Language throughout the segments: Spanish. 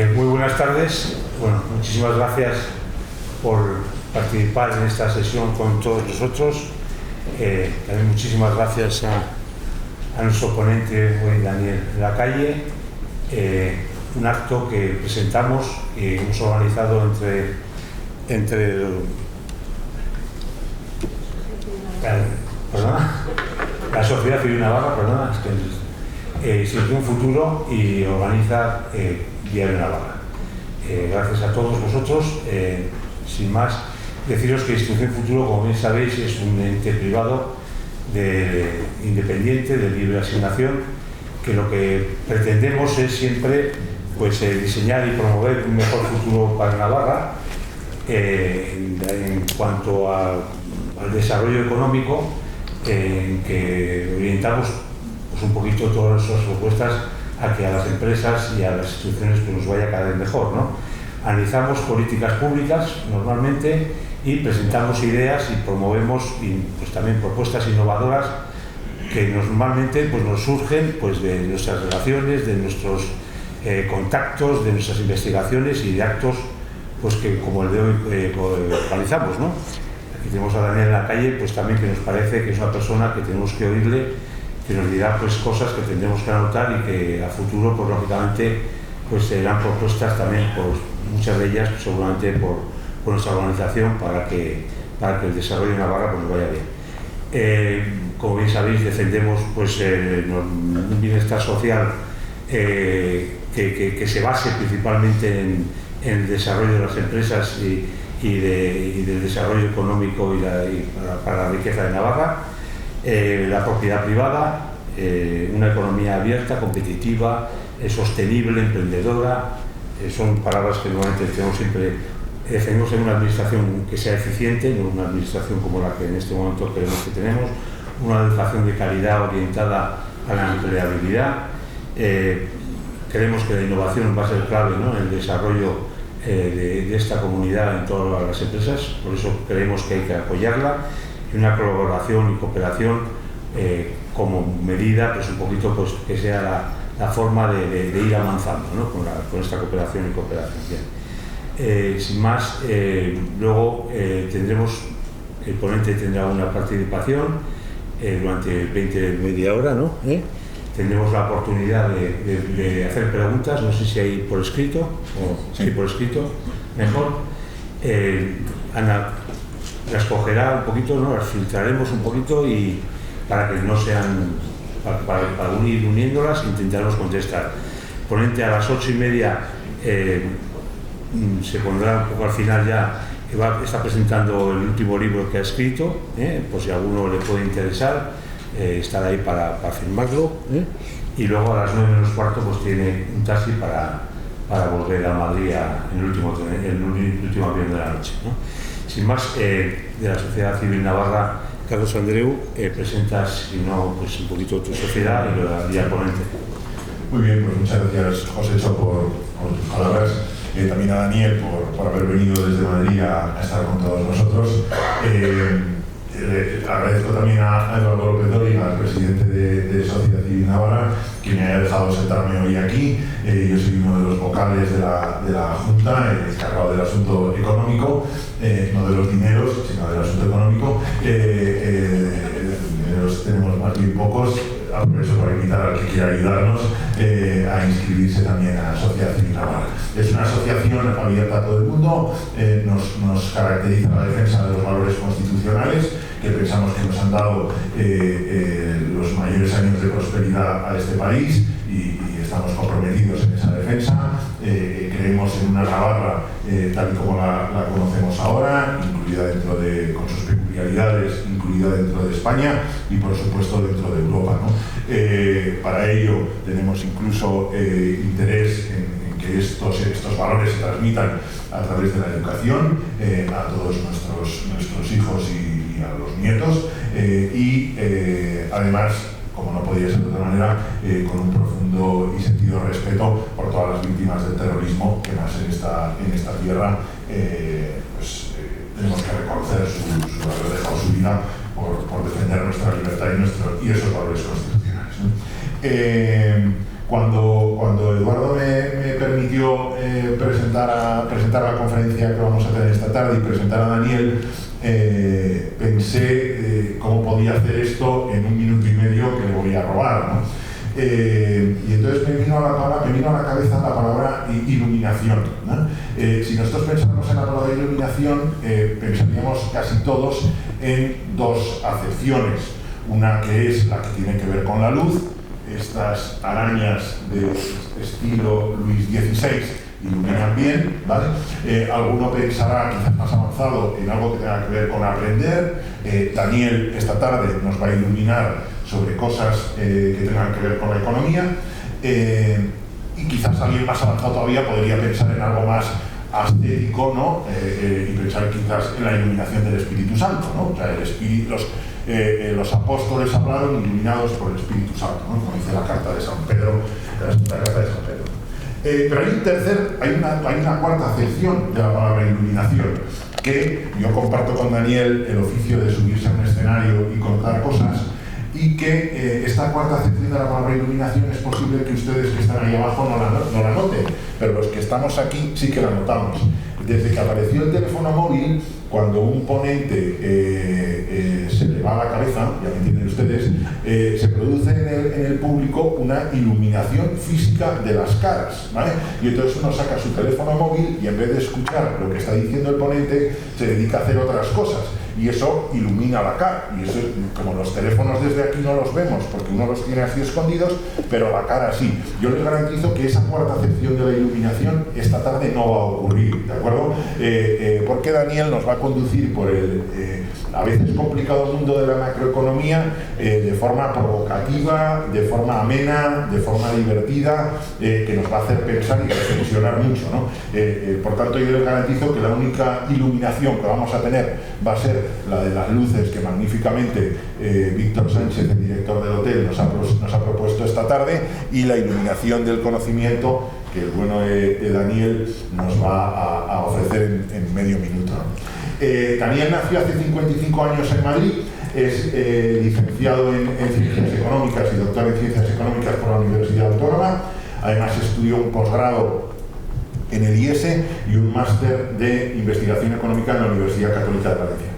Muy buenas tardes. Bueno, muchísimas gracias por participar en esta sesión con todos nosotros. También muchísimas gracias a nuestro ponente hoy, Daniel Lacalle. Un acto que presentamos y hemos organizado entre la Sociedad Civil Navarra, Institución Futuro, y organiza Diario Navarra. Gracias a todos vosotros. Sin más, deciros que Institución Futuro, como bien sabéis, es un ente privado independiente, de libre asignación, que lo que pretendemos es siempre diseñar y promover un mejor futuro para Navarra en cuanto al desarrollo económico, en que orientamos un poquito todas nuestras propuestas a que a las empresas y a las instituciones nos vaya cada vez mejor, ¿no? Analizamos políticas públicas normalmente y presentamos ideas y promovemos también propuestas innovadoras que normalmente nos surgen de nuestras relaciones, de nuestros contactos, de nuestras investigaciones y de actos que, como el de hoy, organizamos, ¿no? Aquí tenemos a Daniel Lacalle, también, que nos parece que es una persona que tenemos que oírle, que nos dirá cosas que tendremos que anotar y que a futuro, lógicamente, serán propuestas también, muchas de ellas seguramente por nuestra organización, para que el desarrollo de Navarra nos vaya bien. Como bien sabéis, defendemos un bienestar social que se base principalmente en el desarrollo de las empresas y del desarrollo económico para la riqueza de Navarra. La propiedad privada, una economía abierta, competitiva, sostenible, emprendedora, son palabras que normalmente defendemos en una administración que sea eficiente, no una administración como la que en este momento creemos que tenemos, una educación de calidad orientada a la empleabilidad. Creemos que la innovación va a ser clave, ¿no?, en el desarrollo de esta comunidad en todas las empresas, por eso creemos que hay que apoyarla, y una colaboración y cooperación como medida, un poquito que sea la forma de ir avanzando, ¿no?, con esta cooperación y cooperación. Bien. Sin más, luego el ponente tendrá una participación durante media hora, ¿no? Tendremos la oportunidad de hacer preguntas, no sé si hay por escrito, o sí, por escrito, mejor. Ana las cogerá un poquito, ¿no?, las filtraremos un poquito, y para que no sean, para ir uniéndolas, intentaremos contestar. Ponente a las 8:30 se pondrá un poco al final ya, está presentando el último libro que ha escrito, por si a alguno le puede interesar, estar ahí para firmarlo, y luego a las 9:15 tiene un taxi para volver a Madrid en el último avión de la noche, ¿no? Sin más, de la Sociedad Civil Navarra, Carlos Andreu, presentas, si no, un poquito tu sociedad y lo daría al ponente. Muy bien, muchas gracias, José, por tus palabras. También a Daniel por haber venido desde Madrid a estar con todos nosotros. Agradezco también a Eduardo López Dóriga, el presidente de Sociedad Civil Navarra, que me haya dejado sentarme hoy aquí. Yo soy uno de los vocales de la Junta, encargado del asunto económico, no de los dineros, sino del asunto económico. Dineros tenemos más bien pocos, aprovecho para invitar al que quiera ayudarnos a inscribirse también a la Sociedad Civil Navarra. Es una asociación abierta a todo el mundo, nos caracteriza la defensa de los valores constitucionales, que pensamos que nos han dado los mayores años de prosperidad a este país, y estamos comprometidos en esa defensa. Creemos en una Navarra tal y como la conocemos ahora, incluida con sus peculiaridades, incluida dentro de España y por supuesto dentro de Europa, ¿no? Para ello tenemos incluso interés en que estos valores se transmitan a través de la educación a todos nuestros hijos y a los nietos, y además, como no podía ser de otra manera, con un profundo y sentido respeto por todas las víctimas del terrorismo, que más en esta tierra tenemos que reconocer haber dejado su vida por defender nuestra libertad y esos valores constitucionales, ¿no? Cuando Eduardo me permitió permitió presentar la conferencia que vamos a tener esta tarde y presentar a Daniel, pensé cómo podía hacer esto en 1 minuto y medio que le voy a robar, ¿no? Y entonces me vino a la cabeza la palabra iluminación, ¿no? Si nosotros pensamos en la palabra iluminación, pensaríamos casi todos en 2 acepciones. Una que es la que tiene que ver con la luz, estas arañas de estilo Luis XVI iluminan bien, ¿vale? Alguno pensará, quizás más avanzado, en algo que tenga que ver con aprender. Daniel esta tarde nos va a iluminar sobre cosas que tengan que ver con la economía. Y quizás alguien más avanzado todavía podría pensar en algo más ascético, ¿no? Y pensar quizás en la iluminación del Espíritu Santo, ¿no? O sea, los apóstoles hablaron iluminados por el Espíritu Santo, ¿no? Como dice la carta de San Pedro, la carta de San Pedro. Pero hay una cuarta acepción de la palabra iluminación, que yo comparto con Daniel el oficio de subirse a un escenario y contar cosas, y que esta cuarta acepción de la palabra iluminación es posible que ustedes que están ahí abajo no la noten, pero los que estamos aquí sí que la notamos. Desde que apareció el teléfono móvil, cuando un ponente se le va a la cabeza, ya me entienden ustedes, se produce en el público una iluminación física de las caras, ¿vale? Y entonces uno saca su teléfono móvil y en vez de escuchar lo que está diciendo el ponente, se dedica a hacer otras cosas. Y eso ilumina la cara. Y eso, como los teléfonos desde aquí no los vemos, porque uno los tiene así escondidos, pero la cara sí. Yo les garantizo que esa cuarta acepción de la iluminación esta tarde no va a ocurrir, ¿de acuerdo? Porque Daniel nos va a conducir por el a veces complicado mundo de la macroeconomía de forma provocativa, de forma amena, de forma divertida, que nos va a hacer pensar y reflexionar mucho, ¿no? Por tanto, yo les garantizo que la única iluminación que vamos a tener va a ser la de las luces que magníficamente Víctor Sánchez, el director del hotel, nos ha propuesto esta tarde, y la iluminación del conocimiento que el bueno de Daniel nos va a ofrecer en medio minuto. Daniel nació hace 55 años en Madrid, es licenciado en Ciencias Económicas y doctor en Ciencias Económicas por la Universidad Autónoma. Además estudió un posgrado en el IES y un máster de Investigación Económica en la Universidad Católica de Valencia.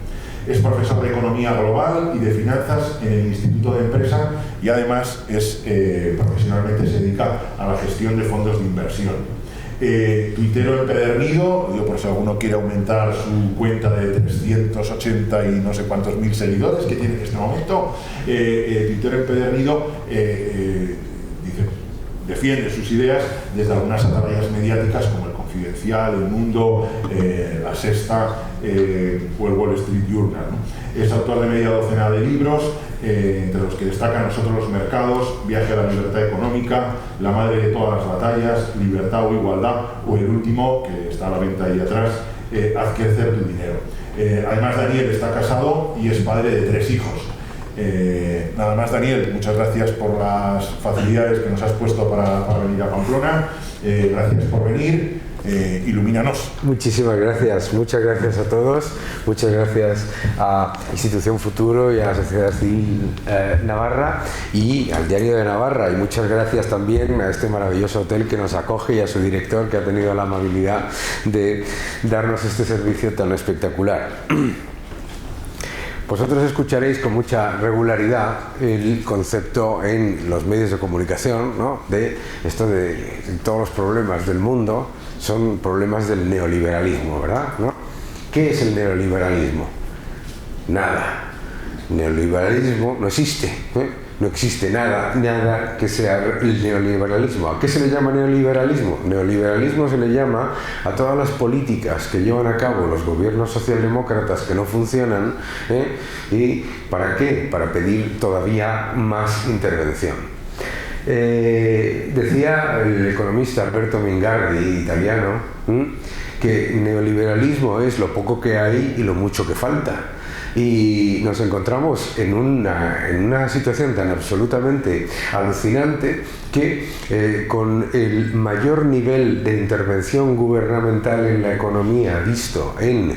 Es profesor de Economía Global y de Finanzas en el Instituto de Empresa, y además profesionalmente se dedica a la gestión de fondos de inversión. Tuitero empedernido, yo por si alguno quiere aumentar su cuenta de 380 y no sé cuántos mil seguidores que tiene en este momento, tuitero empedernido, defiende sus ideas desde algunas atalayas mediáticas como El Confidencial, El Mundo, La Sexta o el Wall Street Journal, ¿no? Es autor de media docena de libros, entre los que destacan Nosotros los mercados, Viaje a la libertad económica, La madre de todas las batallas, Libertad o igualdad, o el último, que está a la venta ahí atrás, Haz crecer tu dinero. Además, Daniel está casado y es padre de 3 hijos. Nada más, Daniel, muchas gracias por las facilidades que nos has puesto para venir a Pamplona. Gracias por venir. Ilumínanos. Muchísimas gracias, muchas gracias a todos, muchas gracias a Institución Futuro y a la Sociedad Civil Navarra y al Diario de Navarra, y muchas gracias también a este maravilloso hotel que nos acoge y a su director, que ha tenido la amabilidad de darnos este servicio tan espectacular. Vosotros escucharéis con mucha regularidad el concepto en los medios de comunicación, ¿no? De esto de todos los problemas del mundo son problemas del neoliberalismo, ¿verdad? ¿No? ¿Qué es el neoliberalismo? Nada. Neoliberalismo no existe, ¿eh? No existe nada que sea el neoliberalismo. ¿A qué se le llama neoliberalismo? Neoliberalismo se le llama a todas las políticas que llevan a cabo los gobiernos socialdemócratas que no funcionan, ¿eh? ¿Y para qué? Para pedir todavía más intervención. Decía el economista Alberto Mingardi, italiano, que neoliberalismo es lo poco que hay y lo mucho que falta. Y nos encontramos en una situación tan absolutamente alucinante que con el mayor nivel de intervención gubernamental en la economía visto en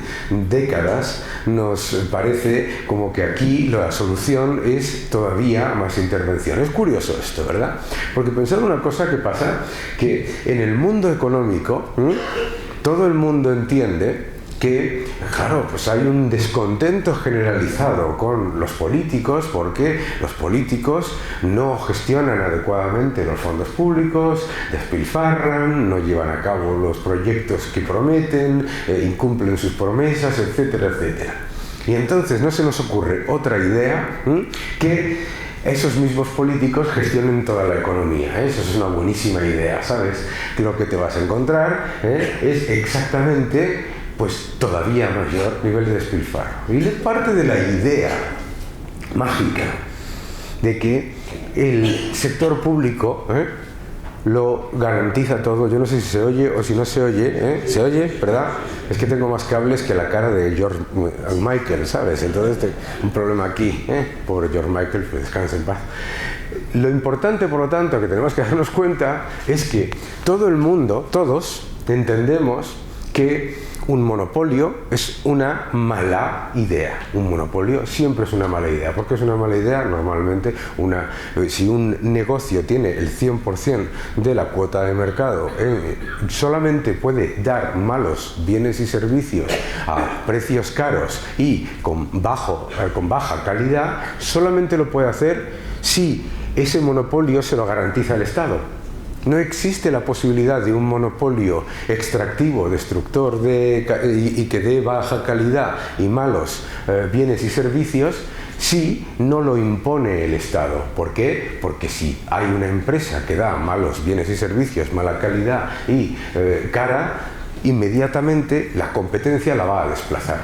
décadas, nos parece como que aquí la solución es todavía más intervención. Es curioso esto, ¿verdad? Porque pensad una cosa que pasa, que en el mundo económico todo el mundo entiende que, claro, pues hay un descontento generalizado con los políticos porque los políticos no gestionan adecuadamente los fondos públicos, despilfarran, no llevan a cabo los proyectos que prometen, incumplen sus promesas, etcétera, etcétera. Y entonces no se nos ocurre otra idea que esos mismos políticos gestionen toda la economía. Eso es una buenísima idea, ¿sabes? Que lo que te vas a encontrar es exactamente pues todavía mayor nivel de despilfarro. Y es parte de la idea mágica de que el sector público lo garantiza todo. Yo no sé si se oye o si no se oye. ¿Se oye? ¿Verdad? Es que tengo más cables que la cara de George Michael, ¿sabes? Entonces tengo un problema aquí. Pobre George Michael, pues descanse en paz. Lo importante, por lo tanto, que tenemos que darnos cuenta es que todo el mundo, todos, entendemos que un monopolio es una mala idea. Un monopolio siempre es una mala idea. ¿Por qué es una mala idea? Normalmente, si un negocio tiene el 100% de la cuota de mercado, solamente puede dar malos bienes y servicios a precios caros y con baja calidad, solamente lo puede hacer si ese monopolio se lo garantiza el Estado. No existe la posibilidad de un monopolio extractivo, destructor y que dé baja calidad y malos bienes y servicios si no lo impone el Estado. ¿Por qué? Porque si hay una empresa que da malos bienes y servicios, mala calidad y cara, inmediatamente la competencia la va a desplazar.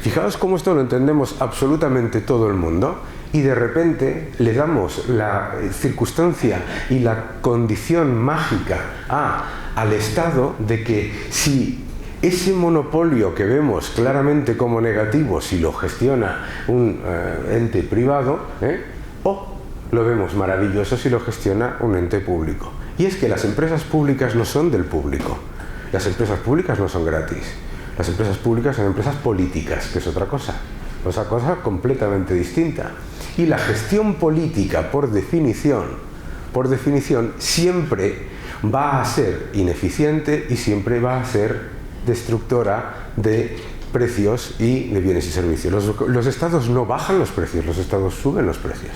Fijaos cómo esto lo entendemos absolutamente todo el mundo. Y de repente le damos la circunstancia y la condición mágica al Estado de que si ese monopolio que vemos claramente como negativo, si lo gestiona un ente privado, o lo vemos maravilloso si lo gestiona un ente público. Y es que las empresas públicas no son del público. Las empresas públicas no son gratis. Las empresas públicas son empresas políticas, que es otra cosa completamente distinta. Y la gestión política, por definición, siempre va a ser ineficiente y siempre va a ser destructora de precios y de bienes y servicios. Los estados no bajan los precios, los estados suben los precios.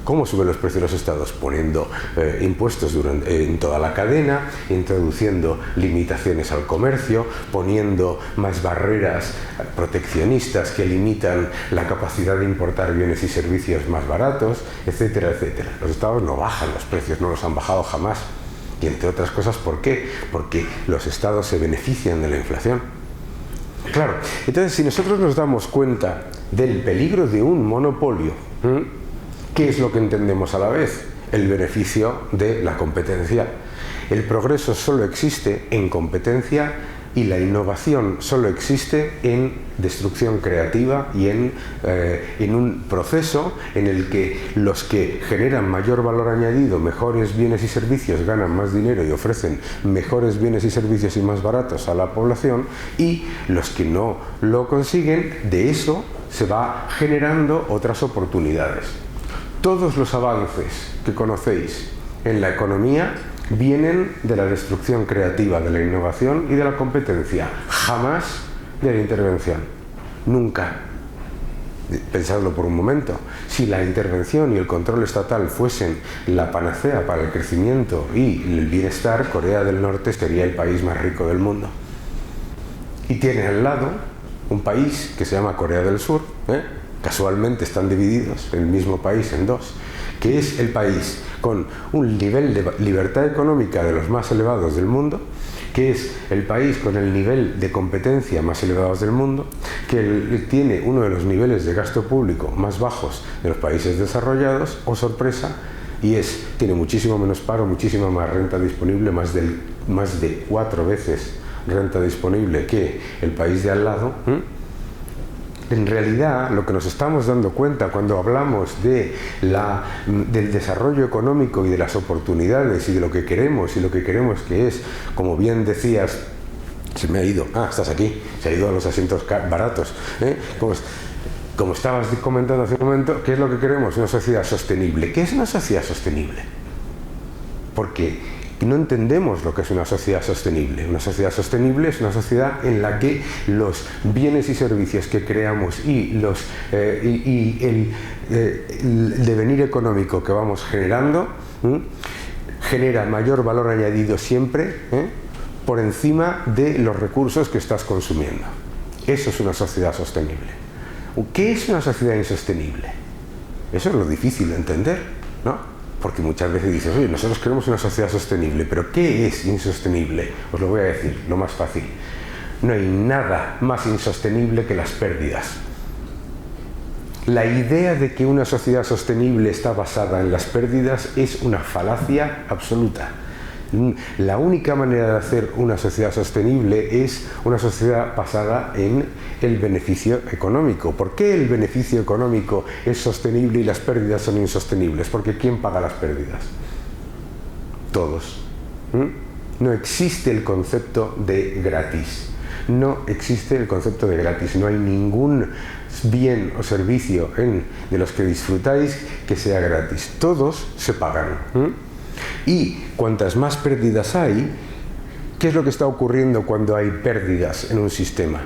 ¿Cómo suben los precios los estados? Poniendo impuestos en toda la cadena, introduciendo limitaciones al comercio, poniendo más barreras proteccionistas que limitan la capacidad de importar bienes y servicios más baratos, etcétera, etcétera. Los estados no bajan los precios, no los han bajado jamás. Y entre otras cosas, ¿por qué? Porque los estados se benefician de la inflación. Claro, entonces si nosotros nos damos cuenta del peligro de un monopolio, ¿qué es lo que entendemos a la vez? El beneficio de la competencia. El progreso solo existe en competencia y la innovación solo existe en destrucción creativa y en un proceso en el que los que generan mayor valor añadido, mejores bienes y servicios, ganan más dinero y ofrecen mejores bienes y servicios y más baratos a la población, y los que no lo consiguen, de eso se va generando otras oportunidades. Todos los avances que conocéis en la economía vienen de la destrucción creativa, de la innovación y de la competencia, jamás de la intervención. Nunca. Pensadlo por un momento. Si la intervención y el control estatal fuesen la panacea para el crecimiento y el bienestar, Corea del Norte sería el país más rico del mundo. Y tiene al lado un país que se llama Corea del Sur, casualmente están divididos el mismo país en dos, que es el país con un nivel de libertad económica de los más elevados del mundo, que es el país con el nivel de competencia más elevados del mundo, que tiene uno de los niveles de gasto público más bajos de los países desarrollados, oh sorpresa, y tiene muchísimo menos paro, muchísima más renta disponible, más de 4 veces renta disponible que el país de al lado, en realidad lo que nos estamos dando cuenta cuando hablamos del desarrollo económico y de las oportunidades y de lo que queremos, y lo que queremos que es, como bien decías, se me ha ido, estás aquí, se ha ido a los asientos baratos, como estabas comentando hace un momento, ¿qué es lo que queremos? Una sociedad sostenible. ¿Qué es una sociedad sostenible? Porque no entendemos lo que es una sociedad sostenible. Una sociedad sostenible es una sociedad en la que los bienes y servicios que creamos y el devenir económico que vamos generando genera mayor valor añadido siempre por encima de los recursos que estás consumiendo. Eso es una sociedad sostenible. ¿Qué es una sociedad insostenible? Eso es lo difícil de entender, ¿no? Porque muchas veces dices, oye, nosotros queremos una sociedad sostenible, pero ¿qué es insostenible? Os lo voy a decir, lo más fácil. No hay nada más insostenible que las pérdidas. La idea de que una sociedad sostenible está basada en las pérdidas es una falacia absoluta. La única manera de hacer una sociedad sostenible es una sociedad basada en el beneficio económico. ¿Por qué el beneficio económico es sostenible y las pérdidas son insostenibles? Porque ¿quién paga las pérdidas? Todos. No existe el concepto de gratis. No existe el concepto de gratis. No hay ningún bien o servicio de los que disfrutáis que sea gratis. Todos se pagan. Y cuantas más pérdidas hay, ¿qué es lo que está ocurriendo cuando hay pérdidas en un sistema?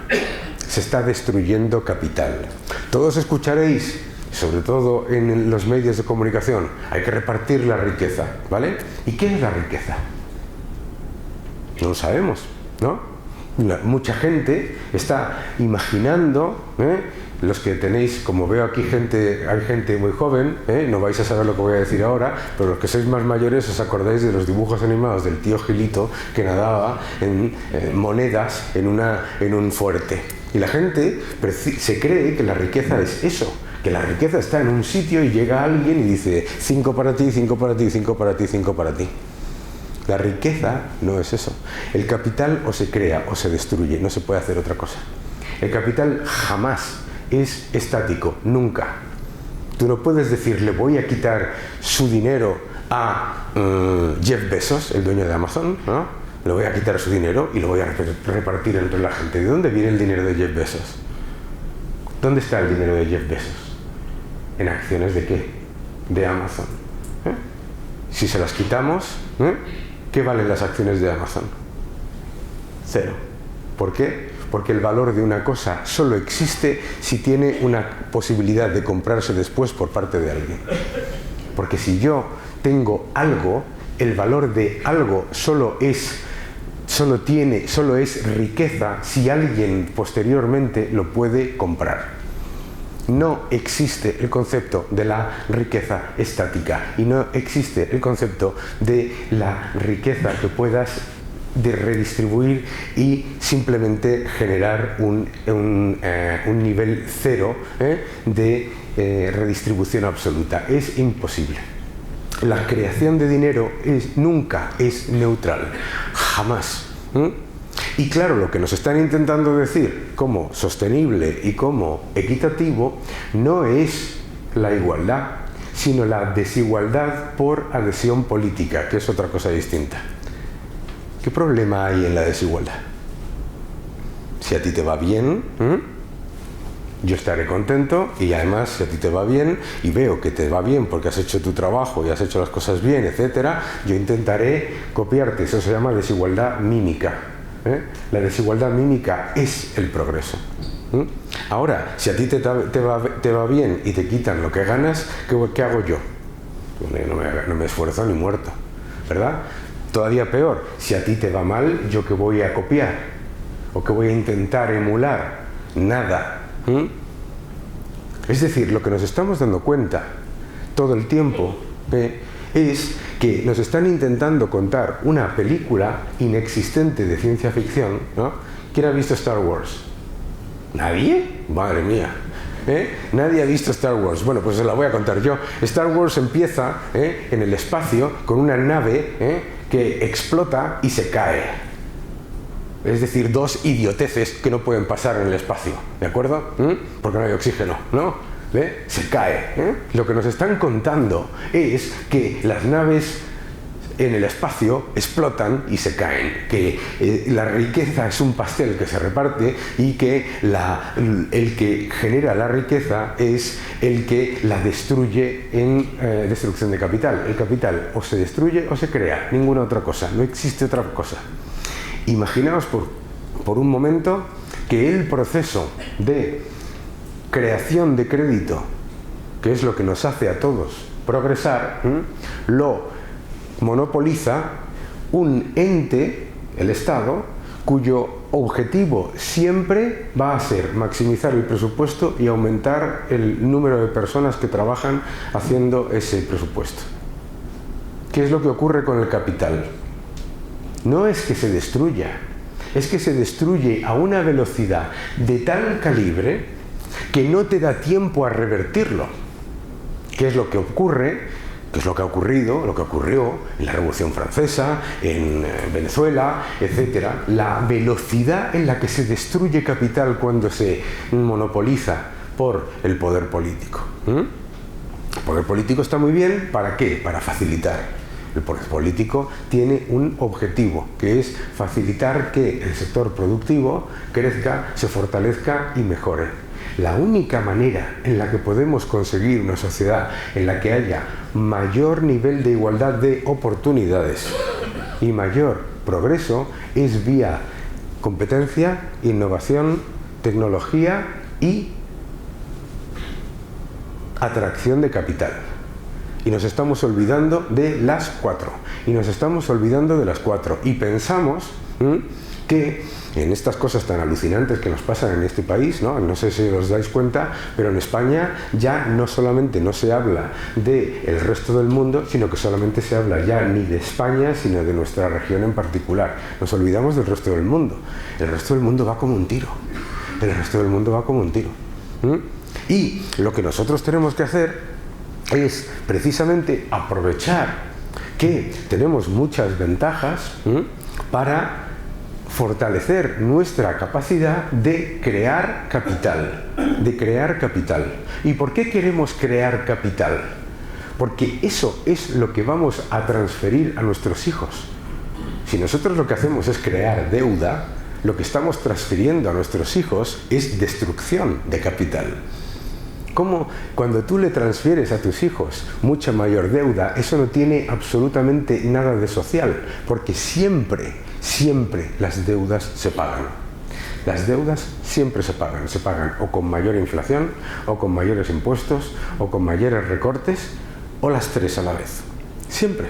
Se está destruyendo capital. Todos escucharéis, sobre todo en los medios de comunicación, hay que repartir la riqueza, ¿vale? ¿Y qué es la riqueza? No lo sabemos, ¿no? Mucha gente está imaginando, los que tenéis, como veo aquí hay gente muy joven, no vais a saber lo que voy a decir ahora, pero los que sois más mayores os acordáis de los dibujos animados del tío Gilito que nadaba en monedas en un fuerte. Y la gente se cree que la riqueza es eso, que la riqueza está en un sitio y llega alguien y dice 5 para ti, 5 para ti, 5 para ti, 5 para ti. La riqueza no es eso. El capital o se crea o se destruye, no se puede hacer otra cosa. El capital jamás es estático, nunca. Tú no puedes decirle voy a quitar su dinero a Jeff Bezos, el dueño de Amazon, ¿no? Le voy a quitar su dinero y lo voy a repartir entre la gente. ¿De dónde viene el dinero de Jeff Bezos? ¿Dónde está el dinero de Jeff Bezos? ¿En acciones de qué? De Amazon. Si se las quitamos, ¿qué valen las acciones de Amazon? 0. ¿Por qué? Porque el valor de una cosa solo existe si tiene una posibilidad de comprarse después por parte de alguien. Porque si yo tengo algo, el valor de algo solo es riqueza si alguien posteriormente lo puede comprar. No existe el concepto de la riqueza estática y no existe el concepto de la riqueza que puedas redistribuir y simplemente generar un nivel 0 de redistribución absoluta. Es imposible. La creación de dinero nunca es neutral, jamás. Y claro, lo que nos están intentando decir como sostenible y como equitativo no es la igualdad, sino la desigualdad por adhesión política, que es otra cosa distinta. ¿Qué problema hay en la desigualdad? Si a ti te va bien, yo estaré contento, y además si a ti te va bien y veo que te va bien porque has hecho tu trabajo y has hecho las cosas bien, etcétera, yo intentaré copiarte. Eso se llama desigualdad mímica. La desigualdad mímica es el progreso. Ahora, si a ti te va bien y te quitan lo que ganas, ¿qué hago yo? No me esfuerzo ni muerto, ¿verdad? Todavía peor, si a ti te va mal, ¿yo qué voy a copiar? ¿O qué voy a intentar emular? Nada. Es decir, lo que nos estamos dando cuenta todo el tiempo es que nos están intentando contar una película inexistente de ciencia ficción, ¿no? ¿Quién ha visto Star Wars? ¿Nadie? Madre mía. Nadie ha visto Star Wars. Bueno, pues se la voy a contar yo. Star Wars empieza en el espacio con una nave que explota y se cae. Es decir, dos idioteces que no pueden pasar en el espacio, ¿de acuerdo? Porque no hay oxígeno, ¿no? Se cae. Lo que nos están contando es que las naves en el espacio explotan y se caen, que la riqueza es un pastel que se reparte y que el que genera la riqueza es el que la destruye en destrucción de capital. El capital o se destruye o se crea, ninguna otra cosa, no existe otra cosa. Imaginaos por un momento que el proceso de creación de crédito, que es lo que nos hace a todos progresar, lo monopoliza un ente, el Estado, cuyo objetivo siempre va a ser maximizar el presupuesto y aumentar el número de personas que trabajan haciendo ese presupuesto. ¿Qué es lo que ocurre con el capital? No es que se destruya, es que se destruye a una velocidad de tal calibre que no te da tiempo a revertirlo. ¿Qué es lo que ocurre? ¿Qué es lo que ha ocurrido? Lo que ocurrió en la Revolución Francesa, en Venezuela, etc. La velocidad en la que se destruye capital cuando se monopoliza por el poder político. El poder político está muy bien, ¿para qué? Para facilitar. El poder político tiene un objetivo, que es facilitar que el sector productivo crezca, se fortalezca y mejore. La única manera en la que podemos conseguir una sociedad en la que haya mayor nivel de igualdad de oportunidades y mayor progreso es vía competencia, innovación, tecnología y atracción de capital. Y nos estamos olvidando de las cuatro. Y pensamos que en estas cosas tan alucinantes que nos pasan en este país, no sé si os dais cuenta, pero en España ya no solamente no se habla del resto del mundo, sino que solamente se habla ya ni de España, sino de nuestra región en particular. Nos olvidamos del resto del mundo. El resto del mundo va como un tiro. Y lo que nosotros tenemos que hacer es precisamente aprovechar que tenemos muchas ventajas para fortalecer nuestra capacidad de crear capital. ¿Y por qué queremos crear capital? Porque eso es lo que vamos a transferir a nuestros hijos. Si nosotros lo que hacemos es crear deuda, lo que estamos transfiriendo a nuestros hijos es destrucción de capital. Como cuando tú le transfieres a tus hijos mucha mayor deuda, eso no tiene absolutamente nada de social, porque siempre las deudas se pagan. Las deudas siempre se pagan o con mayor inflación, o con mayores impuestos, o con mayores recortes, o las tres a la vez. Siempre.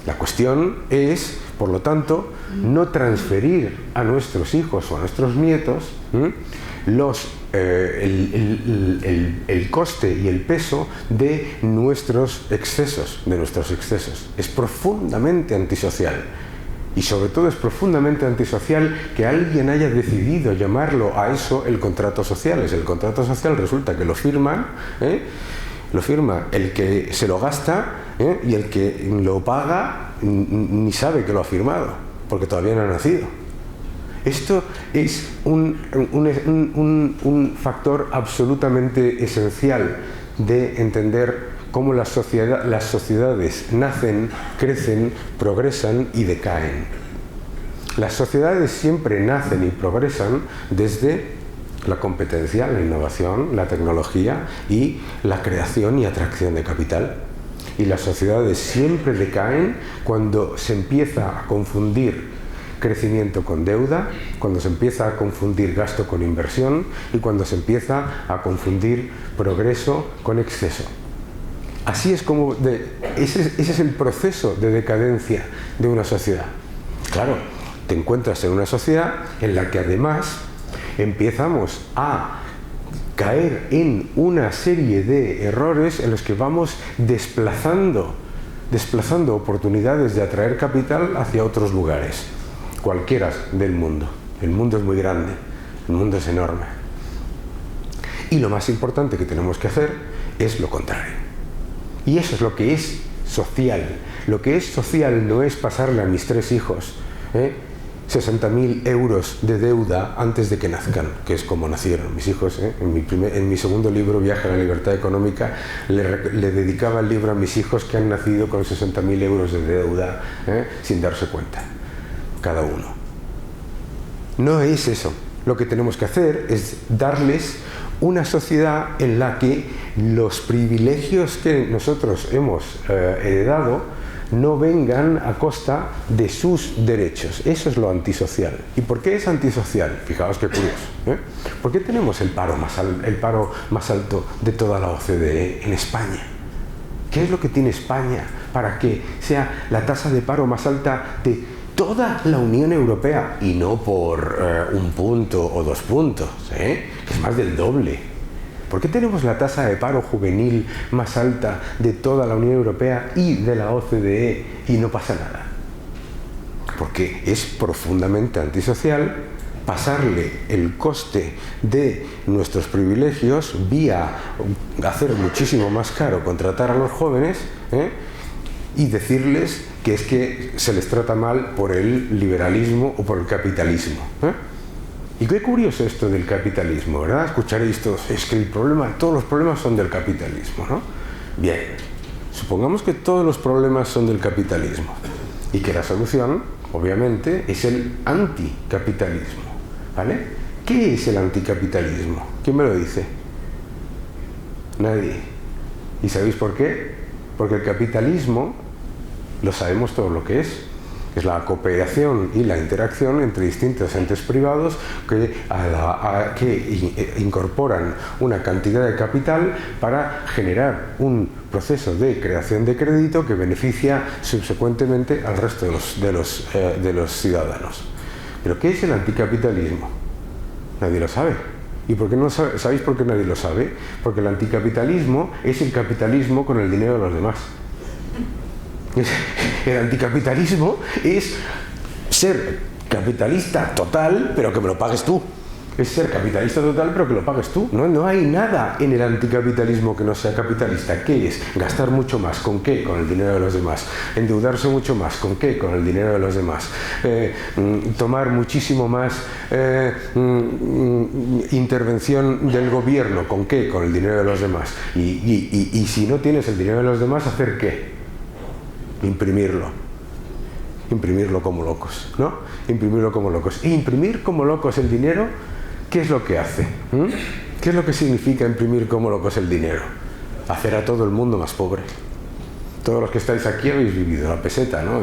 La cuestión es, por lo tanto, no transferir a nuestros hijos o a nuestros nietos el coste y el peso de nuestros excesos. Es profundamente antisocial. Y sobre todo es profundamente antisocial que alguien haya decidido llamarlo a eso el contrato social. El contrato social resulta que lo firma el que se lo gasta, y el que lo paga ni sabe que lo ha firmado, porque todavía no ha nacido. Esto es un factor absolutamente esencial de entender cómo las sociedades nacen, crecen, progresan y decaen. Las sociedades siempre nacen y progresan desde la competencia, la innovación, la tecnología y la creación y atracción de capital. Y las sociedades siempre decaen cuando se empieza a confundir crecimiento con deuda, cuando se empieza a confundir gasto con inversión y cuando se empieza a confundir progreso con exceso. Así es como ese es el proceso de decadencia de una sociedad. Claro, te encuentras en una sociedad en la que además empezamos a caer en una serie de errores en los que vamos desplazando oportunidades de atraer capital hacia otros lugares, cualquiera del mundo. El mundo es muy grande, el mundo es enorme. Y lo más importante que tenemos que hacer es lo contrario. Y eso es lo que es social. Lo que es social no es pasarle a mis 3 hijos 60.000 euros de deuda antes de que nazcan, que es como nacieron mis hijos. En mi segundo libro, Viaje a la libertad económica, le dedicaba el libro a mis hijos que han nacido con 60.000 euros de deuda, sin darse cuenta, cada uno. No es eso. Lo que tenemos que hacer es darles una sociedad en la que los privilegios que nosotros hemos heredado no vengan a costa de sus derechos. Eso es lo antisocial. ¿Y por qué es antisocial? Fijaos qué curioso. ¿Por qué tenemos el paro más alto de toda la OCDE en España? ¿Qué es lo que tiene España para que sea la tasa de paro más alta de toda la Unión Europea? Y no por 1 punto o 2 puntos, que es más del doble. ¿Por qué tenemos la tasa de paro juvenil más alta de toda la Unión Europea y de la OCDE y no pasa nada? Porque es profundamente antisocial pasarle el coste de nuestros privilegios vía hacer muchísimo más caro contratar a los jóvenes, y decirles que es que se les trata mal por el liberalismo o por el capitalismo. Y qué curioso esto del capitalismo, ¿verdad? Escucharéis todos, es que todos los problemas son del capitalismo, ¿no? Bien, supongamos que todos los problemas son del capitalismo y que la solución, obviamente, es el anticapitalismo, ¿vale? ¿Qué es el anticapitalismo? ¿Quién me lo dice? Nadie. ¿Y sabéis por qué? Porque el capitalismo, lo sabemos todo lo que es la cooperación y la interacción entre distintos entes privados que incorporan una cantidad de capital para generar un proceso de creación de crédito que beneficia subsecuentemente al resto de los ciudadanos. ¿Pero qué es el anticapitalismo? Nadie lo sabe. ¿Y por qué no sabéis por qué nadie lo sabe? Porque el anticapitalismo es el capitalismo con el dinero de los demás. El anticapitalismo es ser capitalista total, pero que me lo pagues tú. Es ser capitalista total, pero que lo pagues tú. No hay nada en el anticapitalismo que no sea capitalista. ¿Qué es? Gastar mucho más. ¿Con qué? Con el dinero de los demás. Endeudarse mucho más. ¿Con qué? Con el dinero de los demás. Tomar muchísimo más intervención del gobierno. ¿Con qué? Con el dinero de los demás. Y si no tienes el dinero de los demás, ¿hacer qué? Imprimirlo como locos, ¿no? Imprimirlo como locos. E imprimir como locos el dinero, ¿qué es lo que hace? ¿Qué es lo que significa imprimir como locos el dinero? Hacer a todo el mundo más pobre. Todos los que estáis aquí habéis vivido la peseta, ¿no?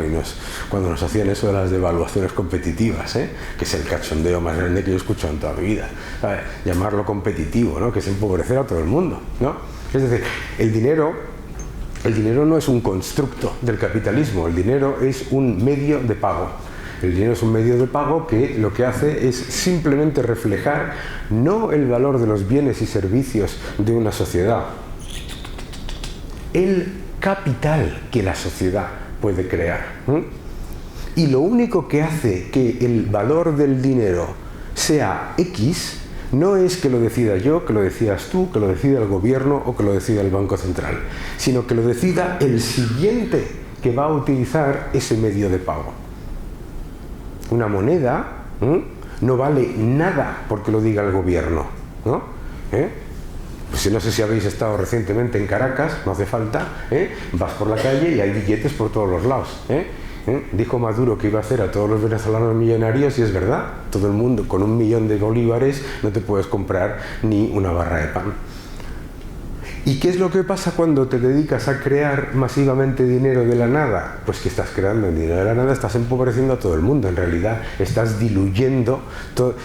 Cuando nos hacían eso de las devaluaciones competitivas, que es el cachondeo más grande que yo he escuchado en toda mi vida. ¿Sabes? Llamarlo competitivo, ¿no? Que es empobrecer a todo el mundo, ¿no? Es decir, el dinero no es un constructo del capitalismo, el dinero es un medio de pago. El dinero es un medio de pago que lo que hace es simplemente reflejar no el valor de los bienes y servicios de una sociedad, el capital que la sociedad puede crear. Y lo único que hace que el valor del dinero sea X no es que lo decida yo, que lo decidas tú, que lo decida el gobierno o que lo decida el Banco Central, sino que lo decida el siguiente que va a utilizar ese medio de pago. Una moneda no vale nada porque lo diga el gobierno, ¿no? Pues no sé si habéis estado recientemente en Caracas, no hace falta, vas por la calle y hay billetes por todos los lados. Dijo Maduro que iba a hacer a todos los venezolanos millonarios y es verdad, todo el mundo con 1 millón de bolívares no te puedes comprar ni una barra de pan. ¿Y qué es lo que pasa cuando te dedicas a crear masivamente dinero de la nada? Pues que estás creando dinero de la nada, estás empobreciendo a todo el mundo, en realidad estás diluyendo,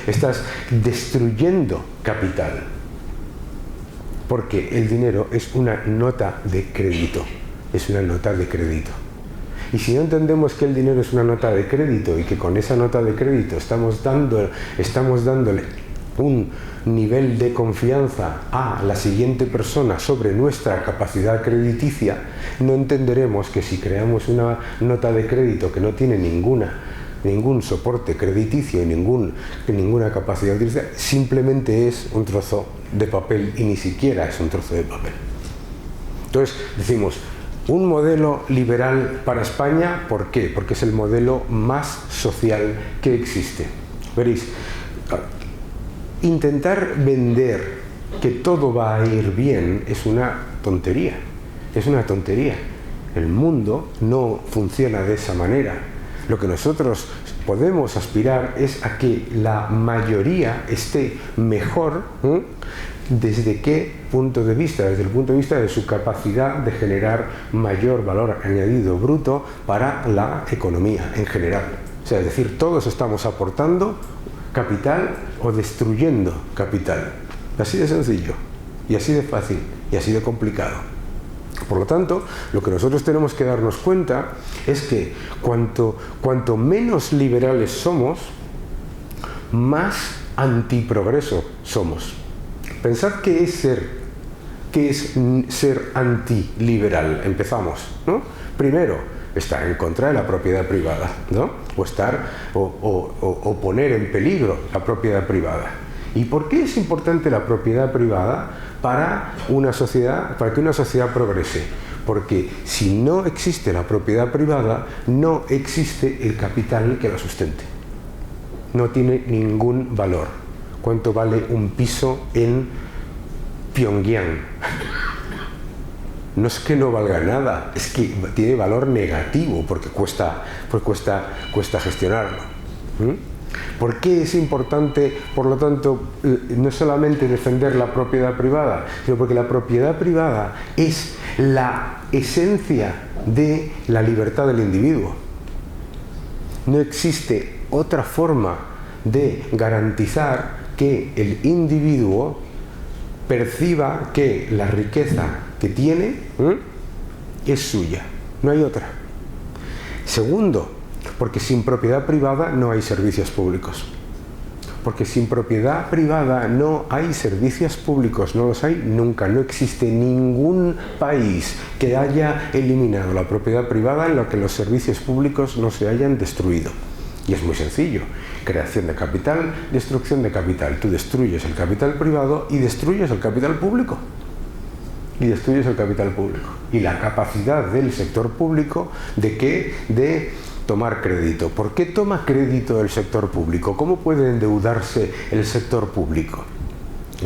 estás destruyendo capital. Porque el dinero es una nota de crédito, es una nota de crédito. Y si no entendemos que el dinero es una nota de crédito y que con esa nota de crédito estamos dándole un nivel de confianza a la siguiente persona sobre nuestra capacidad crediticia, no entenderemos que si creamos una nota de crédito que no tiene ningún soporte crediticio y ninguna capacidad de utilizar, simplemente es un trozo de papel y ni siquiera es un trozo de papel. Entonces decimos, Un modelo liberal para España, ¿por qué? Porque es el modelo más social que existe. Veréis, intentar vender que todo va a ir bien es una tontería. Es una tontería. El mundo no funciona de esa manera. Lo que nosotros podemos aspirar es a que la mayoría esté mejor. ¿Desde qué punto de vista? Desde el punto de vista de su capacidad de generar mayor valor añadido bruto para la economía en general. O sea, es decir, todos estamos aportando capital o destruyendo capital. Así de sencillo, y así de fácil, y así de complicado. Por lo tanto, lo que nosotros tenemos que darnos cuenta es que cuanto menos liberales somos, más antiprogreso somos. Pensad qué es ser antiliberal. Empezamos, ¿no? Primero, estar en contra de la propiedad privada, ¿no? O poner en peligro la propiedad privada. ¿Y por qué es importante la propiedad privada para una sociedad, para que una sociedad progrese? Porque si no existe la propiedad privada, no existe el capital que la sustente. No tiene ningún valor. ¿Cuánto vale un piso en Pyongyang? No es que no valga nada, es que tiene valor negativo porque cuesta gestionarlo. ¿Por qué es importante, por lo tanto, no solamente defender la propiedad privada, sino porque la propiedad privada es la esencia de la libertad del individuo? No existe otra forma de garantizar que el individuo perciba que la riqueza que tiene es suya. No hay otra. Segundo, porque sin propiedad privada no hay servicios públicos. Porque sin propiedad privada no hay servicios públicos, no los hay nunca. No existe ningún país que haya eliminado la propiedad privada en lo que los servicios públicos no se hayan destruido. Y es muy sencillo. Creación de capital, destrucción de capital. Tú destruyes el capital privado y destruyes el capital público. Y destruyes el capital público. Y la capacidad del sector público de tomar crédito. ¿Por qué toma crédito el sector público? ¿Cómo puede endeudarse el sector público?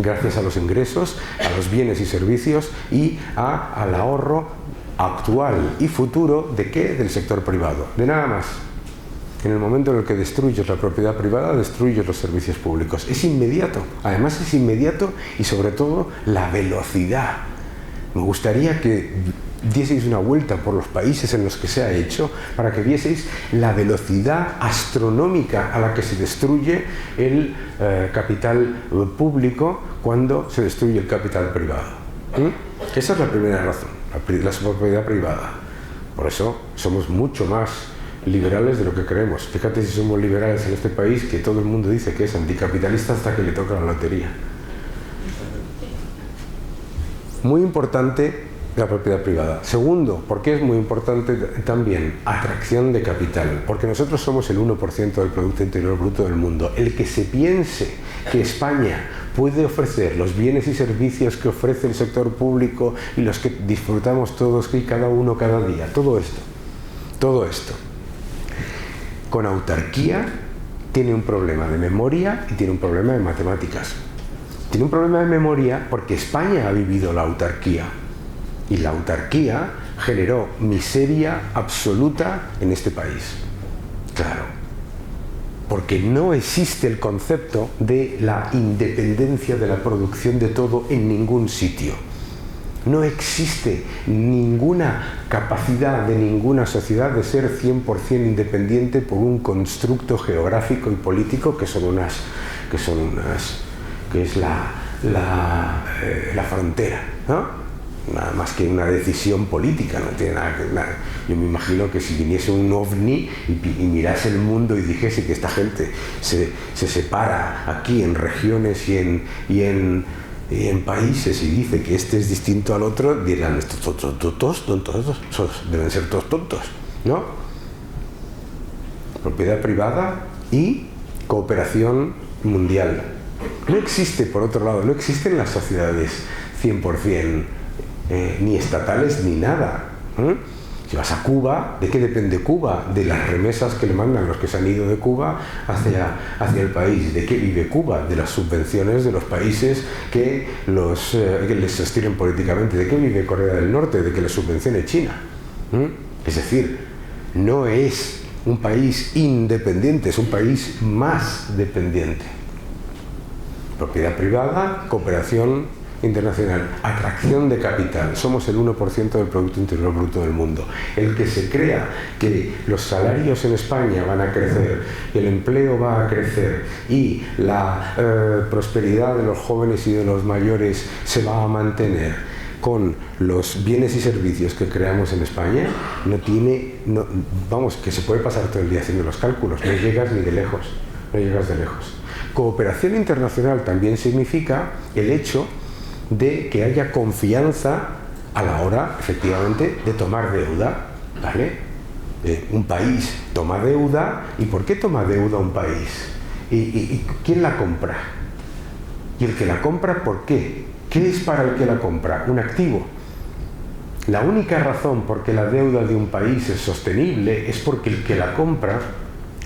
Gracias a los ingresos, a los bienes y servicios y al ahorro actual y futuro ¿de qué? Del sector privado. De nada más. En el momento en el que destruyes la propiedad privada, destruyes los servicios públicos. Es inmediato. Además es inmediato y sobre todo la velocidad. Me gustaría que dieseis una vuelta por los países en los que se ha hecho para que vieseis la velocidad astronómica a la que se destruye el capital público cuando se destruye el capital privado. Esa es la primera razón, la propiedad privada. Por eso somos mucho más liberales de lo que creemos. Fíjate si somos liberales en este país, que todo el mundo dice que es anticapitalista hasta que le toca la lotería. Muy importante la propiedad privada. Segundo, ¿por qué es muy importante también? Atracción de capital. Porque nosotros somos el 1% del Producto Interior Bruto del mundo. El que se piense que España puede ofrecer los bienes y servicios que ofrece el sector público y los que disfrutamos todos y cada uno cada día, todo esto, con autarquía tiene un problema de memoria y tiene un problema de matemáticas. Tiene un problema de memoria porque España ha vivido la autarquía y la autarquía generó miseria absoluta en este país. Claro, porque no existe el concepto de la independencia de la producción de todo en ningún sitio. No existe ninguna capacidad de ninguna sociedad de ser 100% independiente por un constructo geográfico y político que es la frontera, ¿no? Nada más que una decisión política, no tiene nada que ver. Yo me imagino que si viniese un ovni y mirase el mundo y dijese que esta gente se separa aquí en regiones y en países y dice que este es distinto al otro, dirán, estos tontos, deben ser todos tontos, ¿no? Propiedad privada y cooperación mundial. No existe, por otro lado, no existen las sociedades 100% ni estatales ni nada. Si vas a Cuba, ¿de qué depende Cuba? De las remesas que le mandan los que se han ido de Cuba hacia el país. ¿De qué vive Cuba? De las subvenciones de los países que les sostienen políticamente. ¿De qué vive Corea del Norte? De que les subvencione China. Es decir, no es un país independiente, es un país más dependiente. Propiedad privada, cooperación internacional, atracción de capital. Somos el 1% del Producto Interior Bruto del mundo. El que se crea que los salarios en España van a crecer, el empleo va a crecer y la prosperidad de los jóvenes y de los mayores se va a mantener con los bienes y servicios que creamos en España, vamos, que se puede pasar todo el día haciendo los cálculos, no llegas ni de lejos, no llegas de lejos. Cooperación internacional también significa el hecho de que haya confianza a la hora, efectivamente, de tomar deuda, ¿vale? Un país toma deuda, ¿y por qué toma deuda un país? ¿Y quién la compra? ¿Y el que la compra por qué? ¿Qué es para el que la compra? Un activo. La única razón por qué la deuda de un país es sostenible es porque el que la compra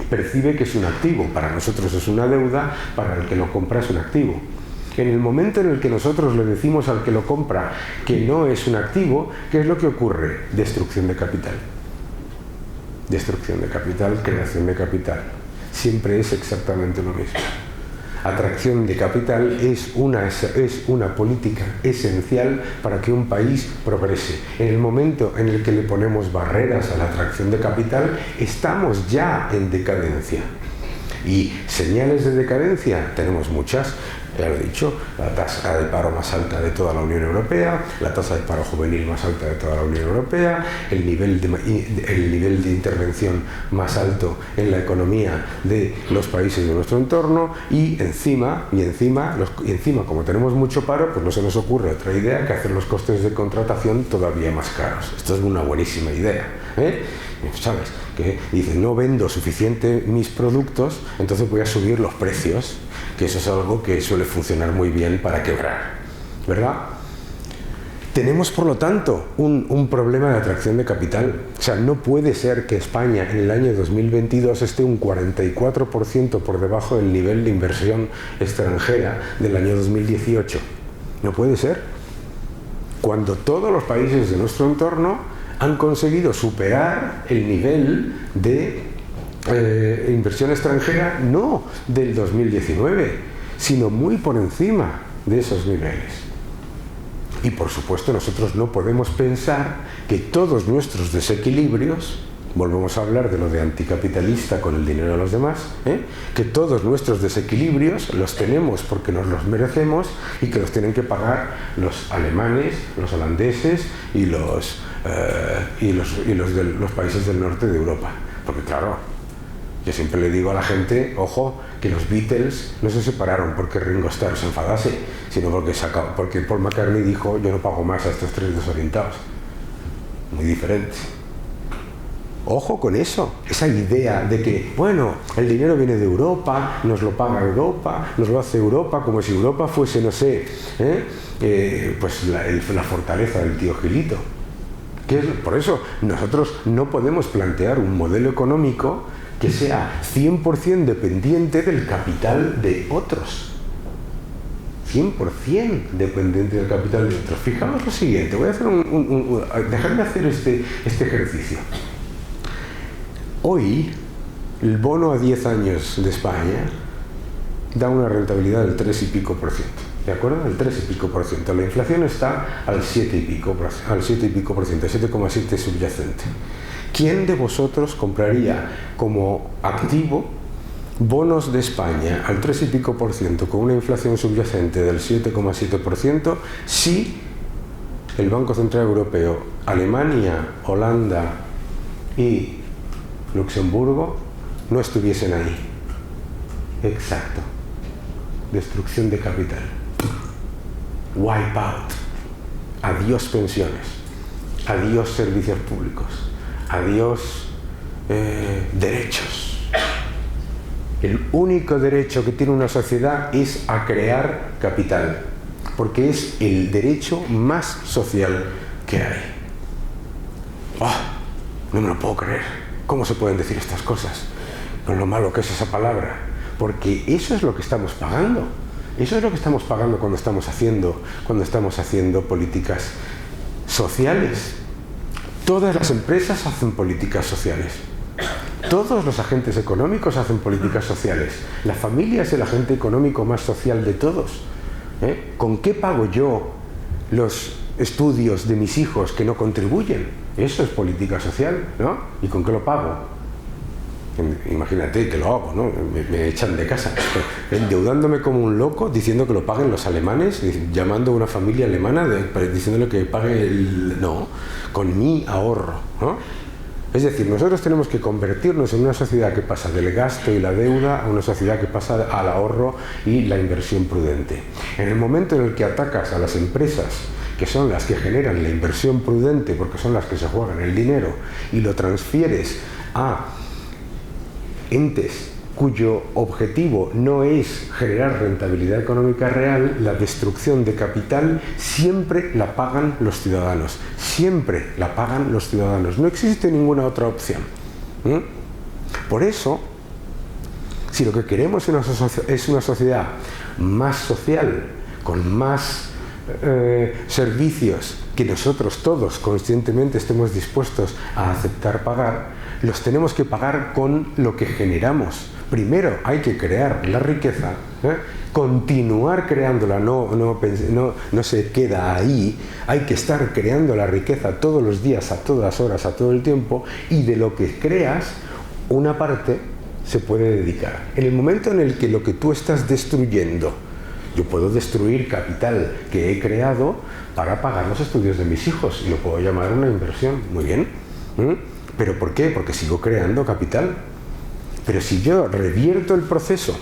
percibe que es un activo. Para nosotros es una deuda, para el que lo compra es un activo. En el momento en el que nosotros le decimos al que lo compra que no es un activo, ¿qué es lo que ocurre? Destrucción de capital. Destrucción de capital, creación de capital. Siempre es exactamente lo mismo. Atracción de capital es una política esencial para que un país progrese. En el momento en el que le ponemos barreras a la atracción de capital, estamos ya en decadencia. Y señales de decadencia tenemos muchas. Ya lo he dicho, la tasa de paro más alta de toda la Unión Europea, la tasa de paro juvenil más alta de toda la Unión Europea, el nivel de intervención más alto en la economía de los países de nuestro entorno y encima, como tenemos mucho paro, pues no se nos ocurre otra idea que hacer los costes de contratación todavía más caros. Esto es una buenísima idea, ¿sabes? Que dice, no vendo suficiente mis productos, entonces voy a subir los precios, que eso es algo que suele funcionar muy bien para quebrar, ¿verdad? Tenemos, por lo tanto, un problema de atracción de capital. O sea, no puede ser que España en el año 2022 esté un 44% por debajo del nivel de inversión extranjera del año 2018. No puede ser. Cuando todos los países de nuestro entorno han conseguido superar el nivel de inversión extranjera, no del 2019, sino muy por encima de esos niveles. Y por supuesto nosotros no podemos pensar que todos nuestros desequilibrios, volvemos a hablar de lo de anticapitalista con el dinero de los demás, que todos nuestros desequilibrios los tenemos porque nos los merecemos y que los tienen que pagar los alemanes, los holandeses y los de los países del norte de Europa. Porque claro, yo siempre le digo a la gente, ojo, que los Beatles no se separaron porque Ringo Starr se enfadase, sino porque Paul McCartney dijo, yo no pago más a estos tres desorientados. Muy diferente. Ojo con eso, esa idea de que, bueno, el dinero viene de Europa, nos lo paga Europa, nos lo hace Europa, como si Europa fuese, no sé, pues la fortaleza del tío Gilito. Por eso nosotros no podemos plantear un modelo económico que sea 100% dependiente del capital de otros. 100% dependiente del capital de otros. Fijaos lo siguiente, voy a hacer dejadme hacer este ejercicio. Hoy, el bono a 10 años de España da una rentabilidad del 3 y pico %. ¿De acuerdo? El 3 y pico %. La inflación está al 7 y pico %, 7,7 subyacente. ¿Quién de vosotros compraría como activo bonos de España al 3 y pico % con una inflación subyacente del 7,7% si el Banco Central Europeo, Alemania, Holanda y Luxemburgo no estuviesen ahí? Exacto. Destrucción de capital. Wipe out. Adiós pensiones. Adiós servicios públicos. Adiós derechos. El único derecho que tiene una sociedad es a crear capital, porque es el derecho más social que hay. No me lo puedo creer. ¿Cómo se pueden decir estas cosas? Con lo malo que es esa palabra. Porque eso es lo que estamos pagando. Eso es lo que estamos pagando cuando estamos haciendo políticas sociales. Todas las empresas hacen políticas sociales. Todos los agentes económicos hacen políticas sociales. La familia es el agente económico más social de todos. ¿Con qué pago yo los estudios de mis hijos que no contribuyen? Eso es política social, ¿no? ¿Y con qué lo pago? Imagínate que lo hago, ¿no? Me echan de casa, endeudándome como un loco, diciendo que lo paguen los alemanes, llamando a una familia alemana, diciéndole que pague no, con mi ahorro, ¿no? Es decir, nosotros tenemos que convertirnos en una sociedad que pasa del gasto y la deuda a una sociedad que pasa al ahorro y la inversión prudente. En el momento en el que atacas a las empresas, que son las que generan la inversión prudente, porque son las que se juegan el dinero, y lo transfieres a entes cuyo objetivo no es generar rentabilidad económica real, la destrucción de capital siempre la pagan los ciudadanos. Siempre la pagan los ciudadanos. No existe ninguna otra opción. Por eso, si lo que queremos es una sociedad más social, con más servicios que nosotros todos conscientemente estemos dispuestos a aceptar pagar, los tenemos que pagar con lo que generamos. Primero hay que crear la riqueza, continuar creándola, no se queda ahí, hay que estar creando la riqueza todos los días, a todas horas, a todo el tiempo, y de lo que creas, una parte se puede dedicar. En el momento en el que lo que tú estás destruyendo, yo puedo destruir capital que he creado para pagar los estudios de mis hijos, y lo puedo llamar una inversión, muy bien. ¿Pero por qué? Porque sigo creando capital. Pero si yo revierto el proceso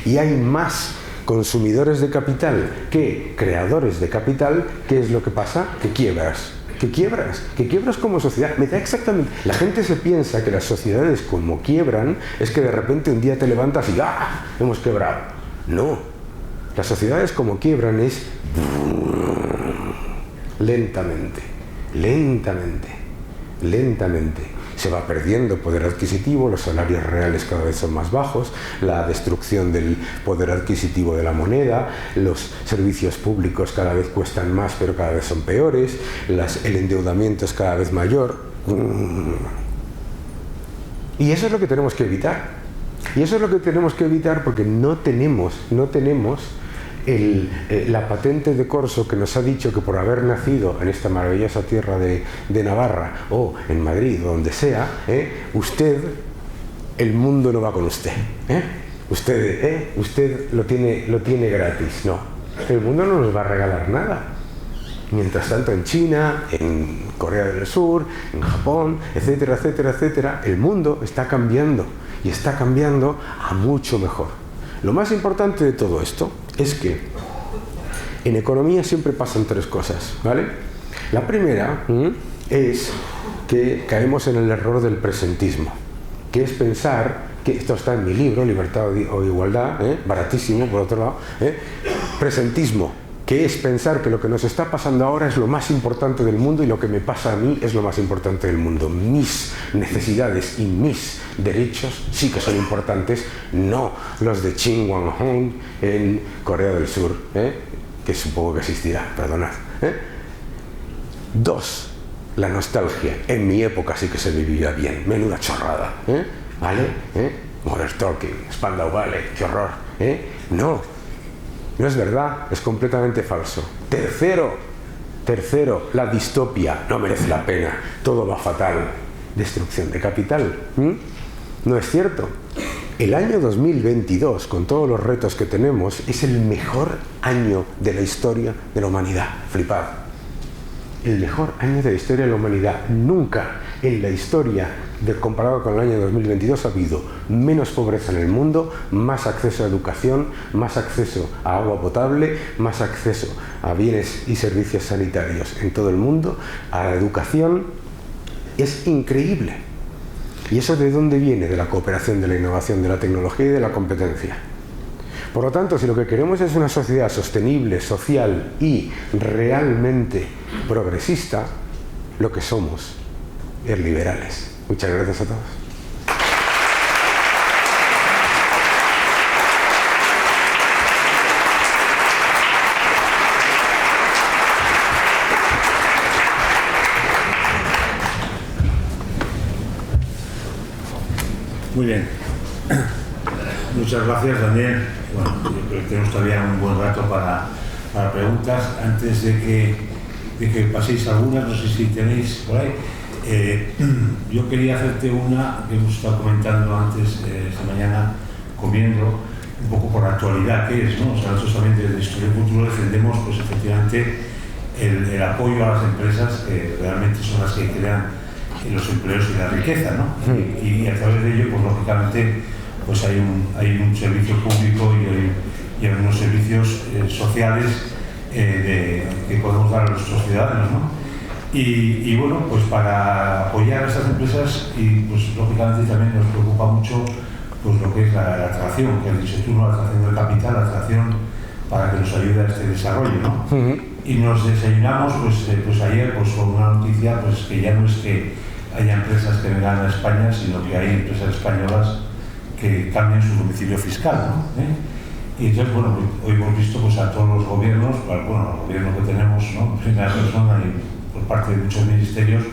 y hay más consumidores de capital que creadores de capital, ¿qué es lo que pasa? Que quiebras. Que quiebras como sociedad. Me da exactamente. La gente se piensa que las sociedades como quiebran es que de repente un día te levantas y ¡ah! Hemos quebrado. No. Las sociedades como quiebran es lentamente. Se va perdiendo poder adquisitivo, los salarios reales cada vez son más bajos, la destrucción del poder adquisitivo de la moneda, los servicios públicos cada vez cuestan más pero cada vez son peores, el endeudamiento es cada vez mayor. Y eso es lo que tenemos que evitar. Y eso es lo que tenemos que evitar porque no tenemos la patente de corso que nos ha dicho que por haber nacido en esta maravillosa tierra de Navarra o en Madrid o donde sea, usted, el mundo no va con usted. Usted lo tiene gratis. No, el mundo no nos va a regalar nada. Mientras tanto en China, en Corea del Sur, en Japón, etcétera, etcétera, etcétera, el mundo está cambiando y está cambiando a mucho mejor. Lo más importante de todo esto es que en economía siempre pasan tres cosas, ¿vale? La primera es que caemos en el error del presentismo, que es pensar, que esto está en mi libro, Libertad o Igualdad, baratísimo por otro lado, presentismo, que es pensar que lo que nos está pasando ahora es lo más importante del mundo y lo que me pasa a mí es lo más importante del mundo. Mis necesidades y mis derechos sí que son importantes, no los de Kim Jong-un en Corea del Sur, que supongo que existirá, perdonad. Dos, la nostalgia. En mi época sí que se vivía bien, menuda chorrada, ¿vale? Modern Talking, Spandau Ballet, qué horror, No es verdad, es completamente falso. Tercero, la distopia. No merece la pena, todo va fatal. Destrucción de capital. No es cierto. El año 2022, con todos los retos que tenemos, es el mejor año de la historia de la humanidad. Flipad. El mejor año de la historia de la humanidad. Nunca en la historia, comparado con el año 2022, ha habido menos pobreza en el mundo, más acceso a educación, más acceso a agua potable, más acceso a bienes y servicios sanitarios en todo el mundo, a la educación. Es increíble. ¿Y eso de dónde viene? De la cooperación, de la innovación, de la tecnología y de la competencia. Por lo tanto, si lo que queremos es una sociedad sostenible, social y realmente progresista, lo que somos liberales. Muchas gracias a todos. Muy bien. Muchas gracias, Daniel. Bueno, yo creo que tenemos todavía un buen rato para preguntas. Antes de que paséis algunas, no sé si tenéis por ahí. Yo quería hacerte una que hemos estado comentando antes, esta mañana, comiendo, un poco por la actualidad que es, ¿no? O sea, nosotros también desde Historia y Futuro defendemos, pues efectivamente, el apoyo a las empresas que realmente son las que crean los empleos y la riqueza, ¿no? Y a través de ello, pues lógicamente, pues hay un servicio público y hay unos servicios sociales que podemos dar a nuestros ciudadanos, ¿no? Y bueno, pues para apoyar a estas empresas y pues lógicamente también nos preocupa mucho pues lo que es la atracción, que has dicho tú, ¿no? La atracción del capital, la atracción para que nos ayude a este desarrollo, ¿no? Y nos desayunamos pues ayer pues con una noticia pues que ya no es que haya empresas que vengan a España, sino que hay empresas españolas que cambian su domicilio fiscal, ¿no? Y entonces, bueno, hoy hemos visto pues a todos los gobiernos, bueno, el gobierno que tenemos, ¿no? En primera persona y por parte de muchos ministerios,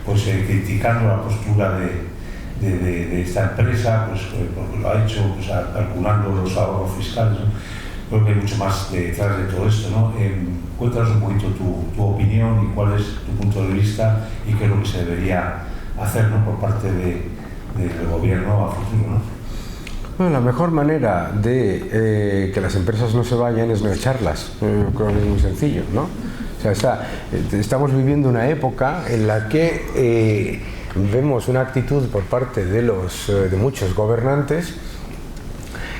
pues criticando la postura de esta empresa, pues porque lo ha hecho, pues calculando los ahorros fiscales, ¿no? Creo que hay mucho más detrás de todo esto, ¿no? Cuéntanos un poquito tu opinión y cuál es tu punto de vista y qué es lo que se debería hacer, ¿no? Por parte del gobierno a futuro, ¿no? Bueno, la mejor manera de que las empresas no se vayan es no echarlas, creo que es muy sencillo, ¿no? O sea, estamos viviendo una época en la que vemos una actitud por parte de muchos gobernantes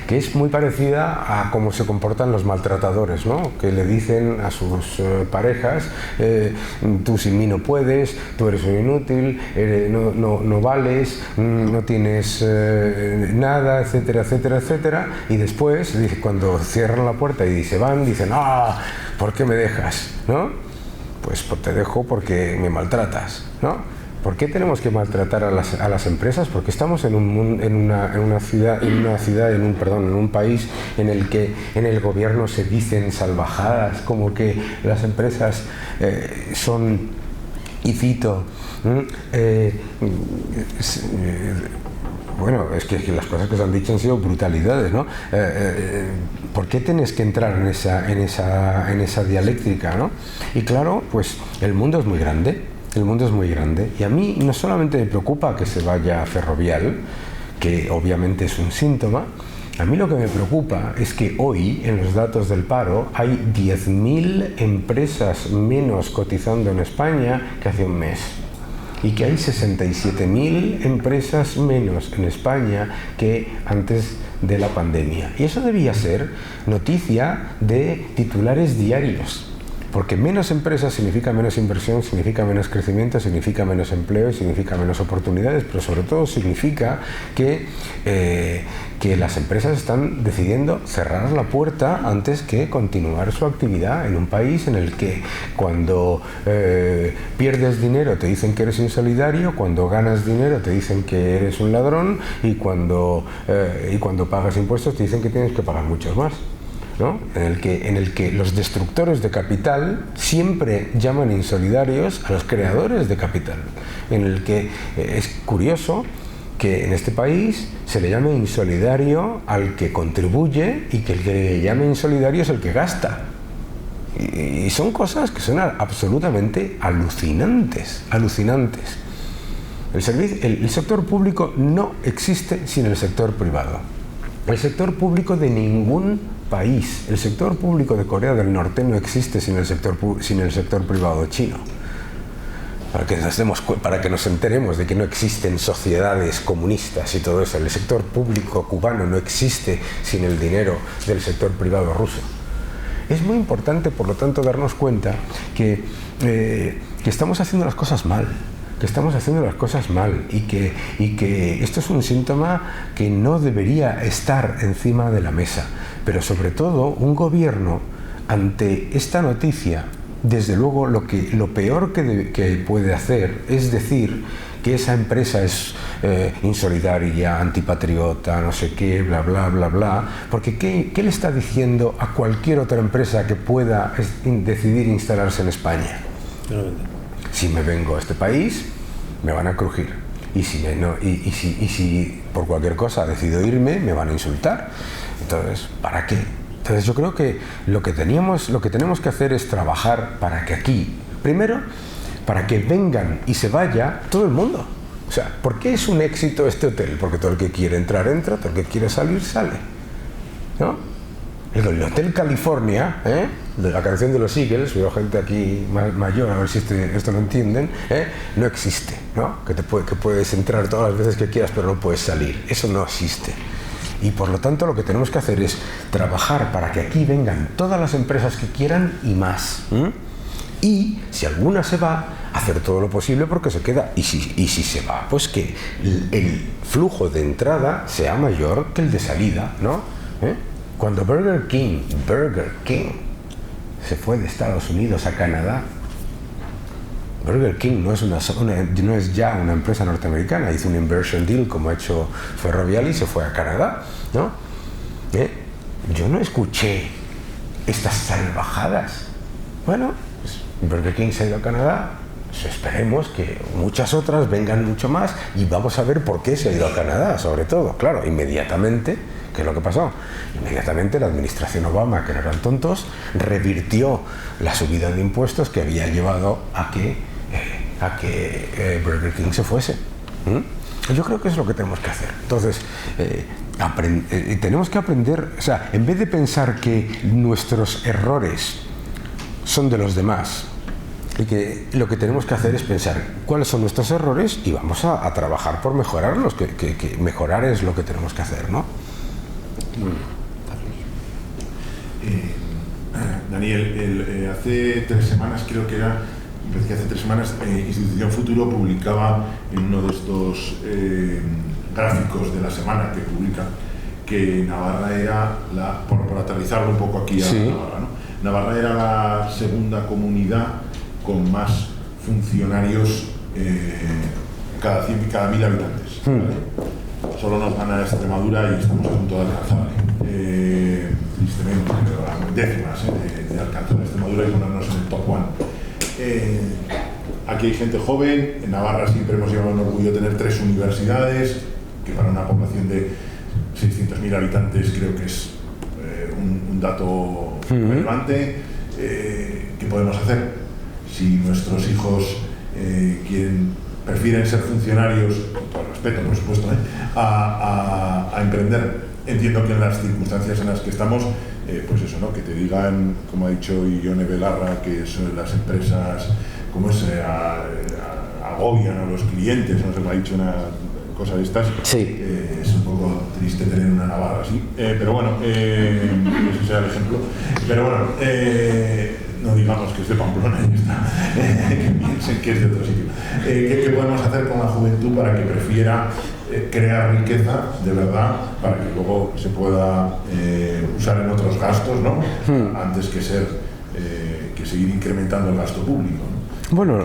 que es muy parecida a cómo se comportan los maltratadores, ¿no? Que le dicen a sus parejas, tú sin mí no puedes, tú eres un inútil, no vales, no tienes nada, etcétera, etcétera, etcétera, y después, cuando cierran la puerta y se van, dicen, ¿por qué me dejas? ¿No? Pues te dejo porque me maltratas, ¿no? ¿Por qué tenemos que maltratar a las empresas? Porque estamos en un país en el que en el gobierno se dicen salvajadas como que las empresas son, y cito, bueno, es que las cosas que se han dicho han sido brutalidades, ¿no? ¿Por qué tienes que entrar en esa dialéctica, ¿no? Y claro, pues el mundo es muy grande. El mundo es muy grande y a mí no solamente me preocupa que se vaya Ferrovial, que obviamente es un síntoma, a mí lo que me preocupa es que hoy en los datos del paro hay 10.000 empresas menos cotizando en España que hace un mes y que hay 67.000 empresas menos en España que antes de la pandemia. Y eso debía ser noticia de titulares diarios. Porque menos empresas significa menos inversión, significa menos crecimiento, significa menos empleo y significa menos oportunidades, pero sobre todo significa que las empresas están decidiendo cerrar la puerta antes que continuar su actividad en un país en el que cuando pierdes dinero te dicen que eres insolidario, cuando ganas dinero te dicen que eres un ladrón y cuando pagas impuestos te dicen que tienes que pagar muchos más, ¿no? En el que los destructores de capital siempre llaman insolidarios a los creadores de capital, en el que es curioso que en este país se le llame insolidario al que contribuye y que el que le llame insolidario es el que gasta. Y son cosas que son absolutamente alucinantes. El sector público no existe sin el sector privado. El sector público de ningún país, el sector público de Corea del Norte no existe sin el sector privado chino. Para que nos enteremos de que no existen sociedades comunistas y todo eso. El sector público cubano no existe sin el dinero del sector privado ruso. Es muy importante, por lo tanto, darnos cuenta que estamos haciendo las cosas mal. Y que esto es un síntoma que no debería estar encima de la mesa. Pero sobre todo, un gobierno, ante esta noticia desde luego lo peor que puede hacer es decir que esa empresa es insolidaria, antipatriota, no sé qué, bla, bla, bla, bla, porque ¿qué le está diciendo a cualquier otra empresa que pueda decidir instalarse en España? Si me vengo a este país, me van a crujir. Y si por cualquier cosa decido irme, me van a insultar. Entonces, ¿para qué? Entonces yo creo que lo que tenemos que hacer es trabajar para que aquí, primero, para que vengan y se vaya todo el mundo. O sea, ¿por qué es un éxito este hotel? Porque todo el que quiere entrar, entra, todo el que quiere salir, sale. ¿No? El Hotel California, de la canción de los Eagles, veo gente aquí mayor, a ver si esto lo entienden, no existe, ¿no? Que puedes entrar todas las veces que quieras, pero no puedes salir. Eso no existe. Y por lo tanto lo que tenemos que hacer es trabajar para que aquí vengan todas las empresas que quieran y más. Y si alguna se va, hacer todo lo posible porque se queda. Y si se va, pues que el flujo de entrada sea mayor que el de salida, ¿no? Cuando Burger King se fue de Estados Unidos a Canadá, Burger King no es ya una empresa norteamericana, hizo un inversion deal como ha hecho Ferrovial y se fue a Canadá, ¿no? Yo no escuché estas salvajadas. Bueno, pues Burger King se ha ido a Canadá, pues esperemos que muchas otras vengan mucho más y vamos a ver por qué se ha ido a Canadá, sobre todo. Claro, inmediatamente, ¿qué es lo que pasó? Inmediatamente la administración Obama, que no eran tontos, revirtió la subida de impuestos que había llevado a que Burger King se fuese. Yo creo que es lo que tenemos que hacer. Entonces, tenemos que aprender, o sea, en vez de pensar que nuestros errores son de los demás, y que lo que tenemos que hacer es pensar cuáles son nuestros errores y vamos a trabajar por mejorarlos, que mejorar es lo que tenemos que hacer, ¿no? Daniel, hace 3 semanas creo que era, me parece que hace 3 semanas Institución Futuro publicaba en uno de estos gráficos de la semana que publica que Navarra era por aterrizarlo un poco aquí a Navarra, ¿no? Navarra era la segunda comunidad con más funcionarios cada 1.000 habitantes, ¿vale? Solo nos gana Extremadura y estamos a punto de alcanzarle. Tristemente, pero a décimas de alcanzar Extremadura y ponernos en el top 1. Aquí hay gente joven, en Navarra siempre hemos llevado un orgullo tener 3 universidades, que para una población de 600.000 habitantes creo que es un dato relevante. ¿Qué podemos hacer? Si nuestros hijos prefieren ser funcionarios, con respeto por supuesto, a emprender, entiendo que en las circunstancias en las que estamos, pues eso, ¿no? Que te digan, como ha dicho Ione Belarra, que son las empresas, ¿cómo es? Agobian a los clientes, no sé, me ha dicho una cosa de estas. Sí. Es un poco triste tener una Navarra así, pero bueno, ese sea el ejemplo. Pero bueno, no digamos que es de Pamplona y está, que piensen que es de otro sitio. ¿Qué podemos hacer con la juventud para que prefiera crear riqueza de verdad, para que luego se pueda usar en otros gastos, ¿no? Antes que seguir incrementando el gasto público, ¿no? Bueno,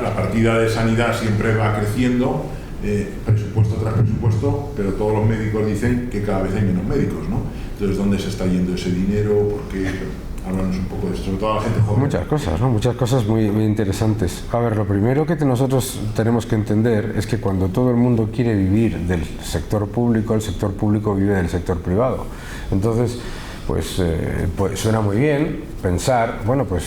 la partida de sanidad siempre va creciendo, presupuesto tras presupuesto, pero todos los médicos dicen que cada vez hay menos médicos, ¿no? Entonces, ¿dónde se está yendo ese dinero? ¿Por qué? Háblanos un poco de esto, sobre todo a la gente joven. Muchas cosas, ¿no? Muchas cosas muy, muy interesantes. A ver, lo primero que nosotros tenemos que entender es que cuando todo el mundo quiere vivir del sector público, el sector público vive del sector privado. Entonces, pues suena muy bien pensar, bueno, pues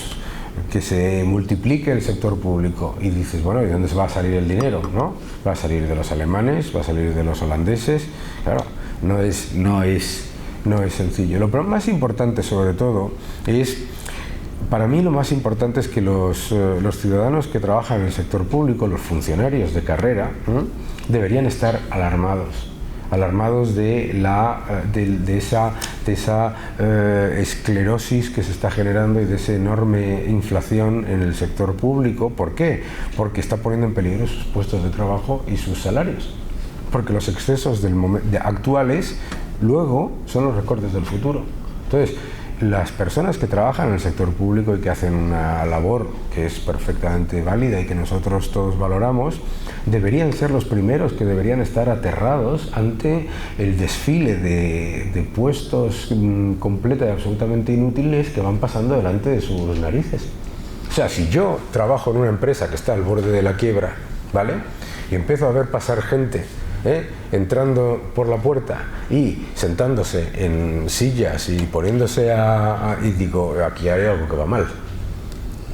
que se multiplique el sector público y dices, bueno, ¿y dónde se va a salir el dinero? ¿No? Va a salir de los alemanes, va a salir de los holandeses. Claro, no es sencillo. Lo más importante, sobre todo, para mí lo más importante es que los ciudadanos que trabajan en el sector público, los funcionarios de carrera, deberían estar alarmados de esa esclerosis que se está generando y de esa enorme inflación en el sector público. ¿Por qué? Porque está poniendo en peligro sus puestos de trabajo y sus salarios. Porque los excesos actuales luego son los recortes del futuro. Entonces, las personas que trabajan en el sector público y que hacen una labor que es perfectamente válida y que nosotros todos valoramos, deberían ser los primeros que deberían estar aterrados ante el desfile de puestos completa y absolutamente inútiles que van pasando delante de sus narices. O sea, si yo trabajo en una empresa que está al borde de la quiebra, ¿vale? Y empiezo a ver pasar gente entrando por la puerta y sentándose en sillas y poniéndose y digo, aquí hay algo que va mal.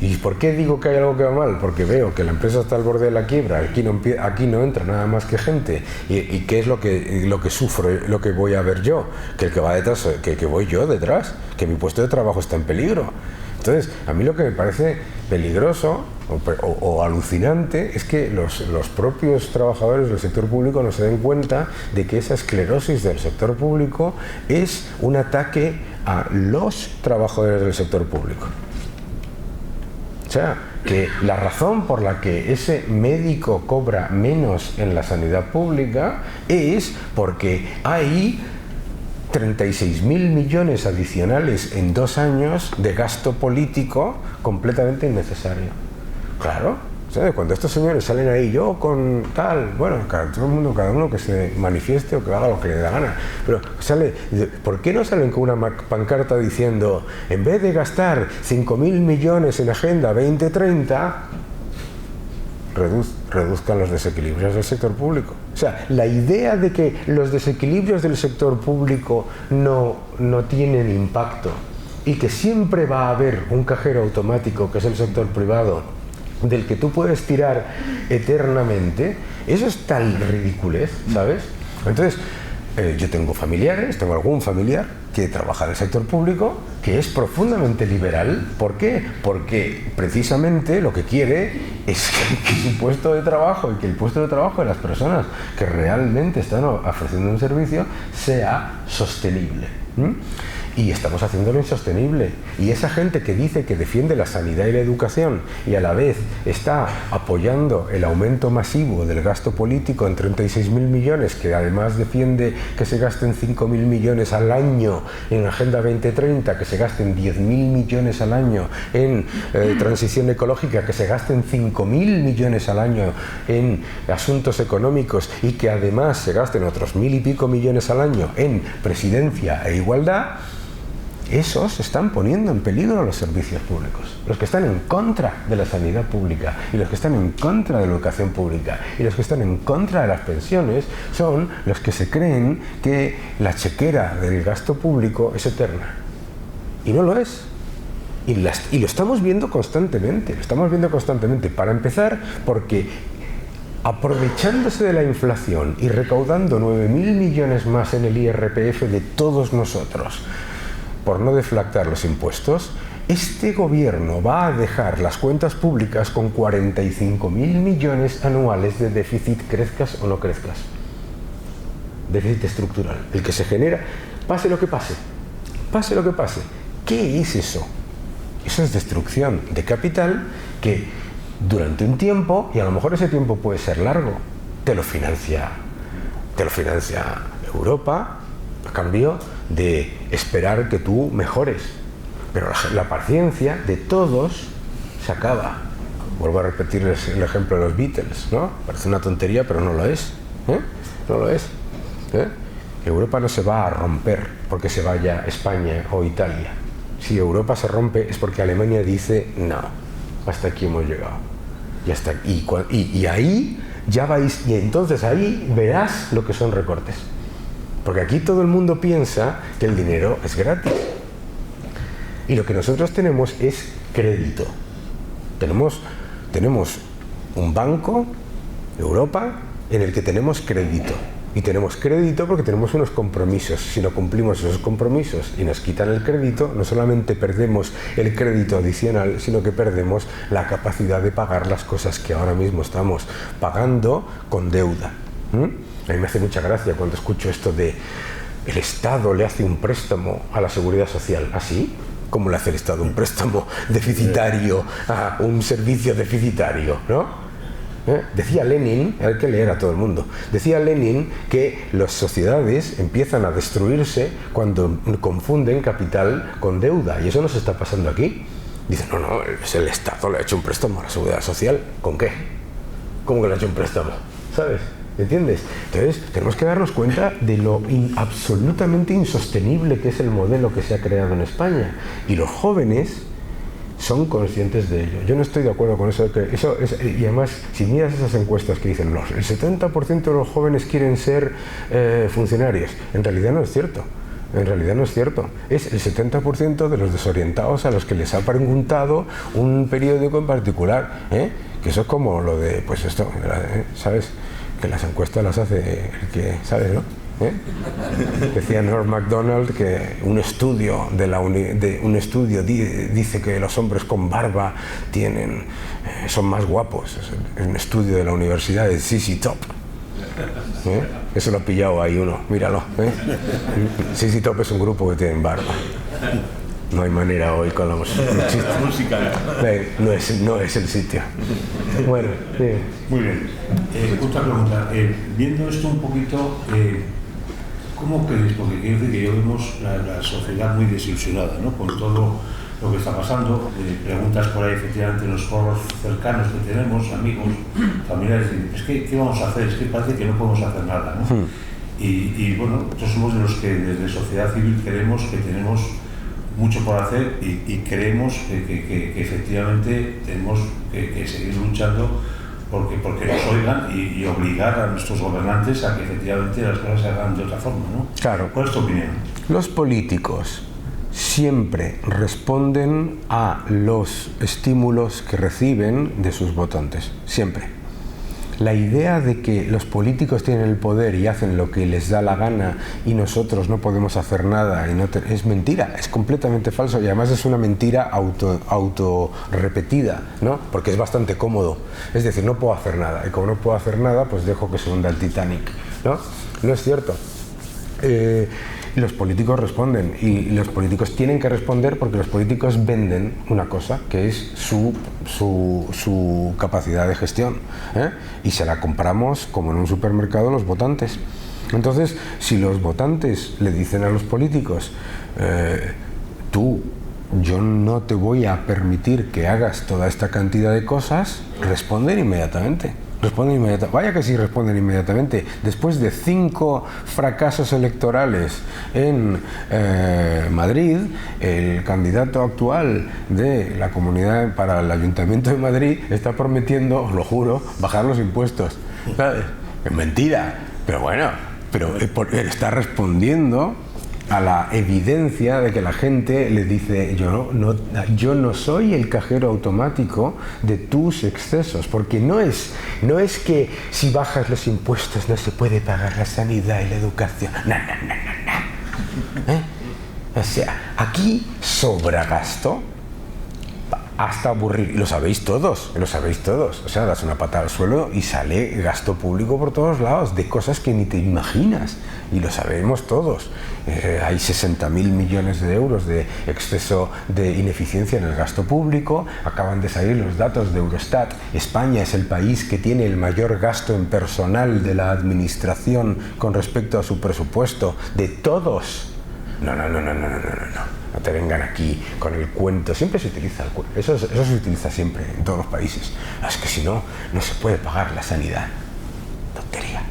¿Y por qué digo que hay algo que va mal? Porque veo que la empresa está al borde de la quiebra, aquí no entra nada más que gente, y ¿qué es lo que sufro, lo que voy a ver yo? Que el que va detrás, que voy yo detrás, que mi puesto de trabajo está en peligro. Entonces, a mí lo que me parece peligroso o alucinante es que los propios trabajadores del sector público no se den cuenta de que esa esclerosis del sector público es un ataque a los trabajadores del sector público. O sea, que la razón por la que ese médico cobra menos en la sanidad pública es porque hay 36.000 millones adicionales en 2 años de gasto político completamente innecesario. Claro, ¿sabes? Cuando estos señores salen ahí, yo con tal, bueno, todo el mundo, cada uno que se manifieste o que haga lo que le da gana, pero ¿por qué no salen con una pancarta diciendo, en vez de gastar 5.000 millones en Agenda 2030, reduzcan los desequilibrios del sector público? O sea, la idea de que los desequilibrios del sector público no tienen impacto y que siempre va a haber un cajero automático, que es el sector privado, del que tú puedes tirar eternamente, eso es tal ridiculez, ¿sabes? Entonces, yo tengo algún familiar que trabaja en el sector público, que es profundamente liberal. ¿Por qué? Porque precisamente lo que quiere es que su puesto de trabajo y que el puesto de trabajo de las personas que realmente están ofreciendo un servicio sea sostenible. Y estamos haciéndolo insostenible. Y esa gente que dice que defiende la sanidad y la educación y a la vez está apoyando el aumento masivo del gasto político en 36.000 millones, que además defiende que se gasten 5.000 millones al año en Agenda 2030, que se gasten 10.000 millones al año en transición ecológica, que se gasten 5.000 millones al año en asuntos económicos y que además se gasten otros 1.000 y pico millones al año en presidencia e igualdad, esos están poniendo en peligro los servicios públicos. Los que están en contra de la sanidad pública y los que están en contra de la educación pública y los que están en contra de las pensiones son los que se creen que la chequera del gasto público es eterna. Y no lo es. Y lo estamos viendo constantemente. Para empezar, porque aprovechándose de la inflación y recaudando 9.000 millones más en el IRPF de todos nosotros, por no deflactar los impuestos, este gobierno va a dejar las cuentas públicas con 45.000 millones anuales de déficit, crezcas o no crezcas. Déficit estructural, el que se genera, pase lo que pase. ¿Qué es eso? Eso es destrucción de capital que durante un tiempo, y a lo mejor ese tiempo puede ser largo, te lo financia Europa a cambio de esperar que tú mejores. Pero la paciencia de todos se acaba. Vuelvo a repetirles el ejemplo de los Beatles, ¿no? Parece una tontería, pero no lo es. No lo es. Europa no se va a romper porque se vaya España o Italia. Si Europa se rompe es porque Alemania dice no, hasta aquí hemos llegado. Y ahí ya vais, y entonces ahí verás lo que son recortes. Porque aquí todo el mundo piensa que el dinero es gratis. Y lo que nosotros tenemos es crédito. Tenemos un banco, Europa, en el que tenemos crédito. Y tenemos crédito porque tenemos unos compromisos. Si no cumplimos esos compromisos y nos quitan el crédito, no solamente perdemos el crédito adicional, sino que perdemos la capacidad de pagar las cosas que ahora mismo estamos pagando con deuda. A mí me hace mucha gracia cuando escucho esto de el Estado le hace un préstamo a la Seguridad Social. ¿Así? ¿Cómo le hace el Estado un préstamo deficitario a un servicio deficitario? ¿No? Decía Lenin, hay que leer a todo el mundo, decía Lenin que las sociedades empiezan a destruirse cuando confunden capital con deuda, y eso no se está pasando aquí. Dice, no, es el Estado le ha hecho un préstamo a la seguridad social. ¿Con qué? ¿Cómo que le ha hecho un préstamo? ¿Sabes? ¿Entiendes? Entonces, tenemos que darnos cuenta de lo absolutamente insostenible que es el modelo que se ha creado en España. Y los jóvenes son conscientes de ello. Yo no estoy de acuerdo con eso. Y además, si miras esas encuestas que dicen, el 70% de los jóvenes quieren ser funcionarios, en realidad no es cierto. En realidad no es cierto. Es el 70% de los desorientados a los que les ha preguntado un periódico en particular. Que eso es como lo de, pues esto, ¿sabes? Que las encuestas las hace el que sabe, ¿no? Decía Norm Macdonald que un estudio dice que los hombres con barba son más guapos. Es un estudio de la Universidad de ZZ Top. Eso lo ha pillado ahí uno, míralo. ZZ Top es un grupo que tiene barba. No hay manera hoy con la música. No es el sitio. Bueno, sí. Muy bien. Otra pregunta. Viendo esto un poquito, ¿cómo creéis? Porque quiero decir que ya vemos la sociedad muy desilusionada, ¿no? Con todo lo que está pasando. Preguntas por ahí, efectivamente, en los foros cercanos que tenemos, amigos, familiares, es que, ¿qué vamos a hacer? Es que parece que no podemos hacer nada, ¿no? Y bueno, nosotros somos de los que desde sociedad civil creemos que tenemos mucho por hacer y creemos que efectivamente tenemos que seguir luchando porque nos oigan y obligar a nuestros gobernantes a que efectivamente las cosas se hagan de otra forma, ¿no? Claro. ¿Cuál es tu opinión? Los políticos siempre responden a los estímulos que reciben de sus votantes, siempre. La idea de que los políticos tienen el poder y hacen lo que les da la gana y nosotros no podemos hacer nada es mentira, es completamente falso, y además es una mentira autorrepetida, ¿no? Porque es bastante cómodo. Es decir, no puedo hacer nada, y como no puedo hacer nada, pues dejo que se hunda el Titanic, ¿no? No es cierto. Los políticos responden, y los políticos tienen que responder porque los políticos venden una cosa que es su capacidad de gestión, y se la compramos como en un supermercado los votantes. Entonces, si los votantes le dicen a los políticos, yo no te voy a permitir que hagas toda esta cantidad de cosas, responden inmediatamente. Vaya que sí responden inmediatamente. Después de 5 fracasos electorales en Madrid, el candidato actual de la comunidad para el Ayuntamiento de Madrid está prometiendo, os lo juro, bajar los impuestos. ¿Sabes? Es mentira, pero bueno, está respondiendo a la evidencia de que la gente le dice, yo no soy el cajero automático de tus excesos, porque no es que si bajas los impuestos no se puede pagar la sanidad y la educación. No. O sea, aquí sobra gasto hasta aburrir, y lo sabéis todos, o sea, das una patada al suelo y sale gasto público por todos lados, de cosas que ni te imaginas, y lo sabemos todos. Hay 60.000 millones de euros de exceso de ineficiencia en el gasto público. Acaban de salir los datos de Eurostat. España es el país que tiene el mayor gasto en personal de la administración con respecto a su presupuesto, de todos. No te vengan aquí con el cuento. Siempre se utiliza el cuento. Eso se utiliza siempre en todos los países. Es que si no se puede pagar la sanidad. Tontería.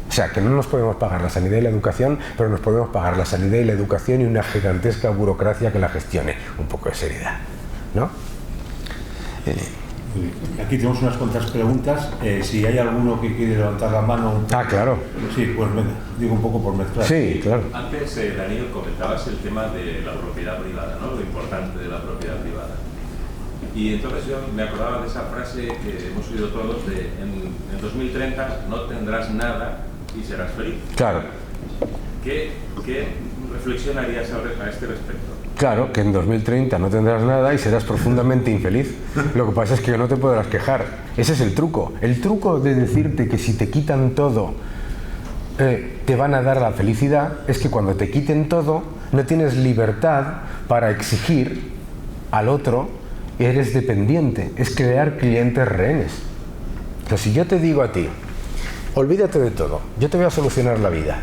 O sea, que no nos podemos pagar la sanidad y la educación, pero nos podemos pagar la sanidad y la educación y una gigantesca burocracia que la gestione. Un poco de seriedad, ¿no? Aquí tenemos unas cuantas preguntas. Si hay alguno que quiere levantar la mano. Claro. Sí, pues venga, digo un poco por mezclar. Sí, claro. Antes, Daniel, comentabas el tema de la propiedad privada, ¿no? Lo importante de la propiedad privada. Y entonces yo me acordaba de esa frase que hemos oído todos de en 2030 no tendrás nada y serás feliz. Claro. ¿Qué reflexión harías a este respecto? Claro, que en 2030 no tendrás nada y serás profundamente infeliz. Lo que pasa es que no te podrás quejar. Ese es el truco. El truco de decirte que si te quitan todo te van a dar la felicidad es que cuando te quiten todo no tienes libertad para exigir al otro, eres dependiente. Es crear clientes rehenes. Entonces, si yo te digo a ti, olvídate de todo, yo te voy a solucionar la vida,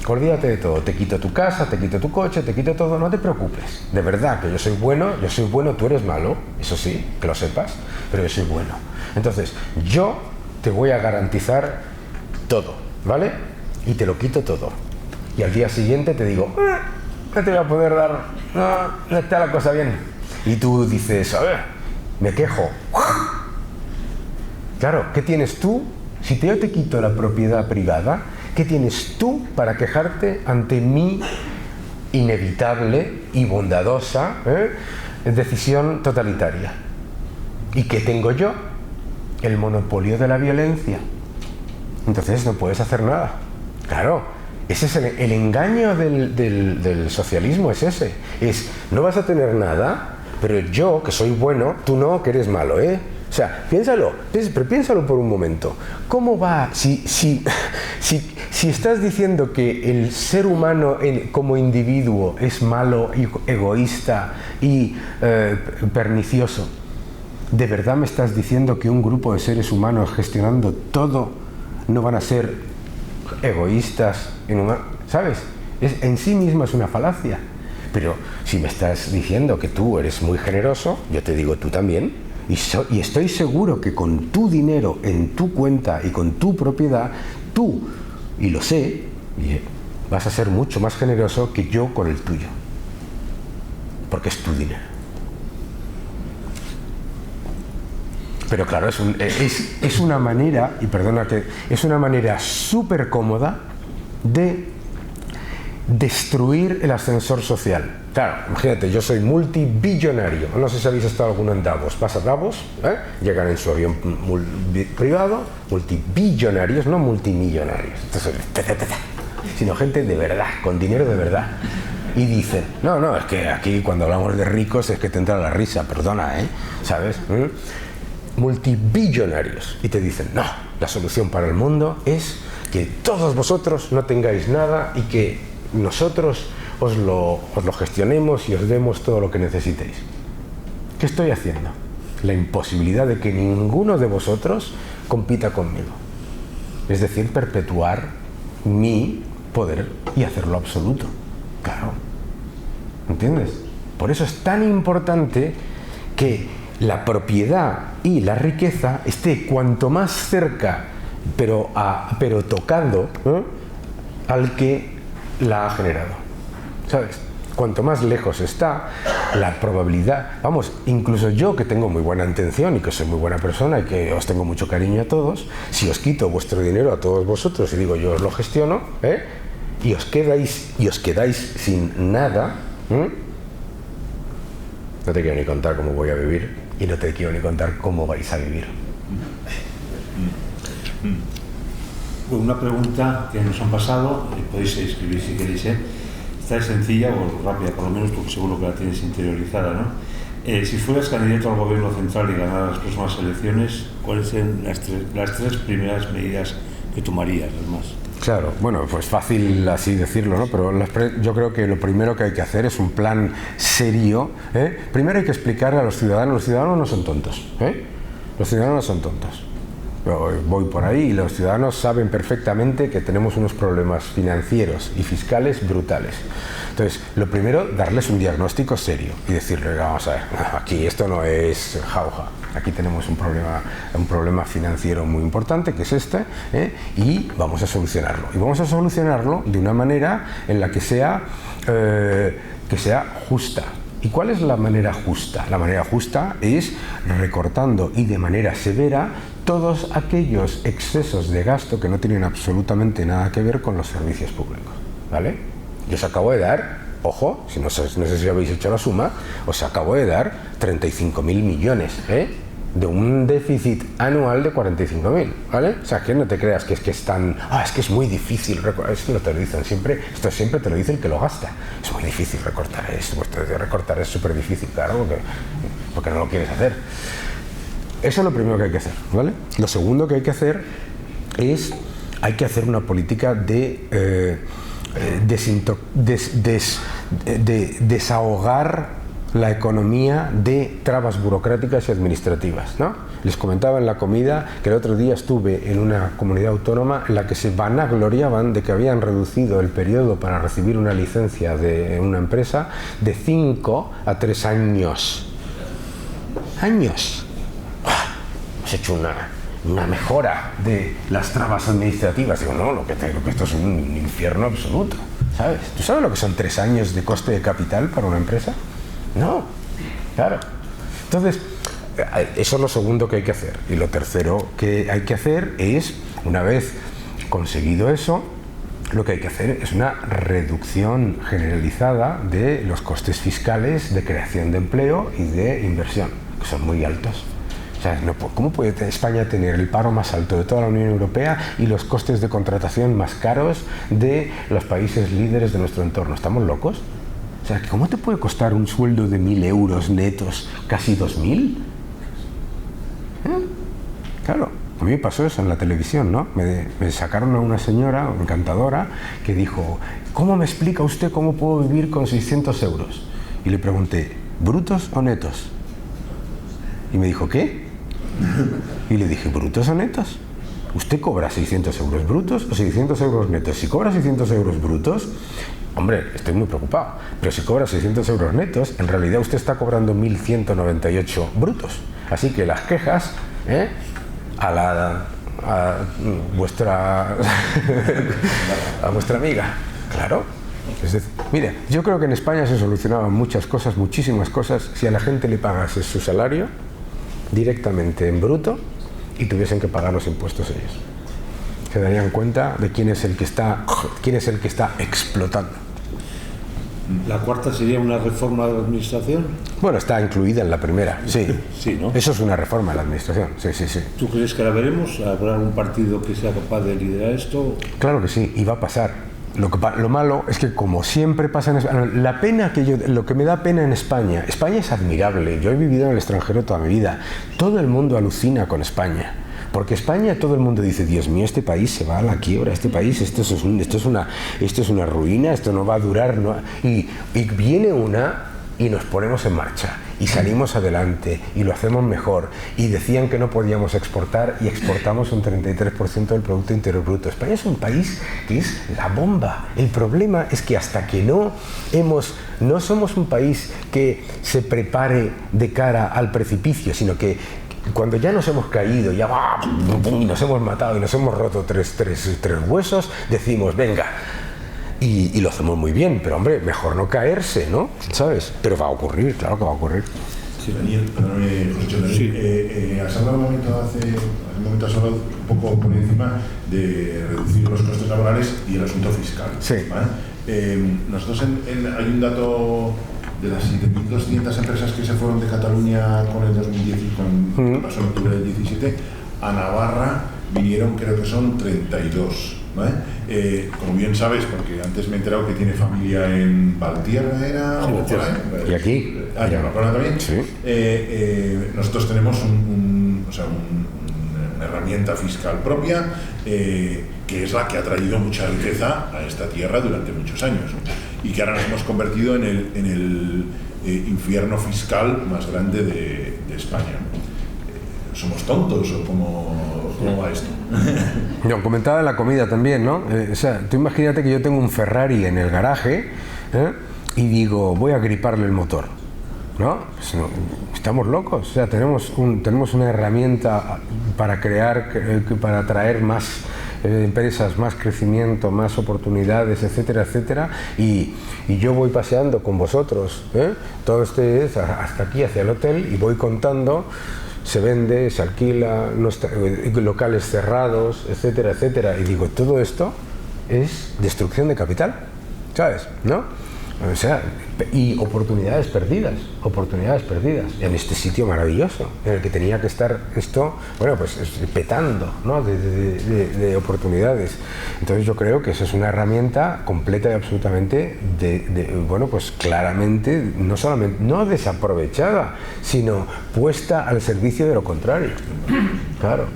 olvídate de todo, te quito tu casa, te quito tu coche, te quito todo, no te preocupes, de verdad que yo soy bueno, tú eres malo, eso sí, que lo sepas, pero yo soy bueno. Entonces, yo te voy a garantizar todo, ¿vale? Y te lo quito todo. Y al día siguiente te digo, no te voy a poder dar, no está la cosa bien. Y tú dices, a ver, me quejo. Claro, ¿qué tienes tú? Si yo te quito la propiedad privada, ¿qué tienes tú para quejarte ante mi inevitable y bondadosa decisión totalitaria? ¿Y qué tengo yo? El monopolio de la violencia. Entonces no puedes hacer nada. Claro, ese es el engaño del socialismo, es ese. No vas a tener nada, pero yo, que soy bueno, tú no, que eres malo, O sea, piénsalo por un momento. ¿Cómo va? Si estás diciendo que el ser humano como individuo es malo, egoísta y pernicioso, ¿de verdad me estás diciendo que un grupo de seres humanos gestionando todo no van a ser egoístas? ¿Sabes? En sí misma es una falacia. Pero si me estás diciendo que tú eres muy generoso, yo te digo tú también. Y estoy seguro que con tu dinero en tu cuenta y con tu propiedad, tú, y lo sé, vas a ser mucho más generoso que yo con el tuyo. Porque es tu dinero. Pero claro, es una manera, y perdona que, es una manera súper cómoda de destruir el ascensor social. Claro, imagínate, yo soy multibillonario. No sé si habéis estado alguno en Davos. Vas a Davos, llegan en su avión privado, multibillonarios, no multimillonarios. Entonces, sino gente de verdad, con dinero de verdad. Y dicen, no, es que aquí cuando hablamos de ricos es que te entra la risa, perdona, ¿sabes? Multibillonarios. Y te dicen, no, la solución para el mundo es que todos vosotros no tengáis nada y que nosotros os lo gestionemos y os demos todo lo que necesitéis. ¿Qué estoy haciendo? La imposibilidad de que ninguno de vosotros compita conmigo. Es decir, perpetuar mi poder y hacerlo absoluto. Claro. ¿Entiendes? Por eso es tan importante que la propiedad y la riqueza esté cuanto más cerca, pero tocando al que la ha generado. ¿Sabes? Cuanto más lejos está, la probabilidad... Vamos, incluso yo, que tengo muy buena intención y que soy muy buena persona y que os tengo mucho cariño a todos, si os quito vuestro dinero a todos vosotros y digo yo os lo gestiono, y os quedáis sin nada, no te quiero ni contar cómo voy a vivir y no te quiero ni contar cómo vais a vivir. Bueno, una pregunta que nos han pasado, podéis escribir si queréis, esta es sencilla o rápida, por lo menos porque seguro que la tienes interiorizada, ¿no? Si fueras candidato al gobierno central y ganaras las próximas elecciones, ¿cuáles serían las tres primeras medidas que tomarías, además? Claro, bueno, pues fácil así decirlo, ¿no? Pero yo creo que lo primero que hay que hacer es un plan serio. Primero hay que explicarle a los ciudadanos no son tontos, los ciudadanos no son tontos. Yo voy por ahí y los ciudadanos saben perfectamente que tenemos unos problemas financieros y fiscales brutales. Entonces, lo primero, darles un diagnóstico serio y decirles, vamos a ver, aquí esto no es jauja, aquí tenemos un problema financiero muy importante, que es este, y vamos a solucionarlo. Y vamos a solucionarlo de una manera en la que sea justa. ¿Y cuál es la manera justa? La manera justa es recortando y de manera severa todos aquellos excesos de gasto que no tienen absolutamente nada que ver con los servicios públicos, ¿vale? Yo os acabo de dar, ojo, no sé si habéis hecho la suma, os acabo de dar 35.000 millones, de un déficit anual de 45.000, ¿vale? O sea, que no te creas que es tan... es que es muy difícil recortar. Esto no te lo dicen siempre, esto siempre te lo dice el que lo gasta. Es muy difícil recortar esto, recortar es súper difícil, claro, porque no lo quieres hacer. Eso es lo primero que hay que hacer, ¿vale? Lo segundo que hay que hacer es, hay que hacer una política de desahogar la economía de trabas burocráticas y administrativas, ¿no? Les comentaba en la comida que el otro día estuve en una comunidad autónoma en la que se vanagloriaban de que habían reducido el periodo para recibir una licencia de una empresa de 5 a 3 años. ¡Años! Hemos hecho una mejora de las trabas administrativas. Digo, no, lo que esto es un infierno absoluto, ¿sabes? ¿Tú sabes lo que son 3 años de coste de capital para una empresa? No, claro. Entonces, eso es lo segundo que hay que hacer. Y lo tercero que hay que hacer es, una vez conseguido eso, lo que hay que hacer es una reducción generalizada de los costes fiscales de creación de empleo y de inversión, que son muy altos. O sea, ¿cómo puede España tener el paro más alto de toda la Unión Europea y los costes de contratación más caros de los países líderes de nuestro entorno? ¿Estamos locos? O sea, ¿cómo te puede costar un sueldo de 1.000 euros netos casi 2.000? Claro, a mí me pasó eso en la televisión, ¿no? Me sacaron a una señora encantadora que dijo, ¿cómo me explica usted cómo puedo vivir con 600 euros? Y le pregunté, ¿brutos o netos? Y me dijo, ¿qué? Y le dije, ¿brutos o netos? ¿Usted cobra 600 euros brutos o 600 euros netos? Si cobra 600 euros brutos, hombre, estoy muy preocupado. Pero si cobra 600 euros netos, en realidad usted está cobrando 1.198 brutos. Así que las quejas, a vuestra a vuestra amiga. Claro. Es decir, mira, yo creo que en España se solucionaban muchas cosas, muchísimas cosas, si a la gente le pagase su salario directamente en bruto y tuviesen que pagar los impuestos ellos. Se darían cuenta de quién es el que está explotando. ¿La cuarta sería una reforma de la administración? Bueno, está incluida en la primera, sí. Sí, ¿no? Eso es una reforma de la administración, sí, sí, sí. ¿Tú crees que la veremos? ¿Habrá un partido que sea capaz de liderar esto? Claro que sí, y va a pasar. Lo malo es que, como siempre pasa en España, lo que me da pena en España es admirable. Yo he vivido en el extranjero toda mi vida. Todo el mundo alucina con España. Porque España, todo el mundo dice, Dios mío, este país se va a la quiebra, esto es una ruina, esto no va a durar, no. Y viene una y nos ponemos en marcha y salimos adelante y lo hacemos mejor. Y decían que no podíamos exportar y exportamos un 33% del Producto Interior Bruto. España es un país que es la bomba. El problema es que hasta que no somos un país que se prepare de cara al precipicio, sino que cuando ya nos hemos caído, ya nos hemos matado y nos hemos roto tres huesos, decimos, venga. Y lo hacemos muy bien, pero hombre, mejor no caerse, ¿no? ¿Sabes? Pero va a ocurrir, claro que va a ocurrir. Sí, Daniel, perdóname, José, sí. Has hablado un momento, hace un momento has hablado un poco por encima de reducir los costes laborales y el asunto fiscal. Sí. ¿Vale? Nosotros hay un dato de las 7.200 empresas que se fueron de Cataluña con el 2010 y con pasó en octubre del 17, a Navarra vinieron, creo que son 32. ¿Vale? Como bien sabes, porque antes me he enterado que tiene familia en Valtierra, ¿era? Sí, Valtierra. ¿Y aquí? ¿Ya en Valtierra también? Sí. Nosotros tenemos una herramienta fiscal propia que es la que ha traído mucha riqueza a esta tierra durante muchos años, ¿no? Y que ahora nos hemos convertido en el infierno fiscal más grande de España. ¿Somos tontos o cómo va esto? Yo comentaba en la comida también, ¿no? O sea, tú imagínate que yo tengo un Ferrari en el garaje, y digo, voy a griparle el motor, ¿no? Pues no, estamos locos. O sea, tenemos una herramienta para atraer más empresas, más crecimiento, más oportunidades, etcétera, etcétera, y yo voy paseando con vosotros, todo hasta aquí, hacia el hotel, y voy contando. Se vende, se alquila, locales cerrados, etcétera, etcétera. Y digo, todo esto es destrucción de capital, ¿sabes? ¿No? O sea, y oportunidades perdidas en este sitio maravilloso, en el que tenía que estar esto, bueno, pues petando, ¿no? de oportunidades. Entonces yo creo que esa es una herramienta completa y absolutamente bueno, pues claramente, no solamente, no desaprovechada, sino puesta al servicio de lo contrario. Claro.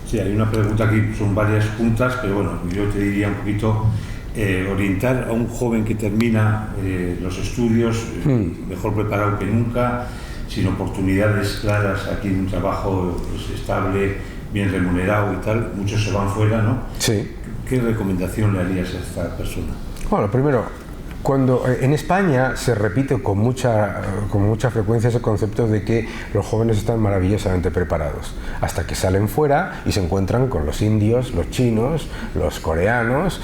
Sí, hay una pregunta aquí, son varias juntas, pero bueno, yo te diría un poquito orientar a un joven que termina los estudios mejor preparado que nunca, sin oportunidades claras aquí en un trabajo estable, bien remunerado y tal, muchos se van fuera, ¿no? Sí. ¿Qué recomendación le harías a esta persona? Bueno, primero, cuando en España se repite con mucha frecuencia ese concepto de que los jóvenes están maravillosamente preparados, hasta que salen fuera y se encuentran con los indios, los chinos, los coreanos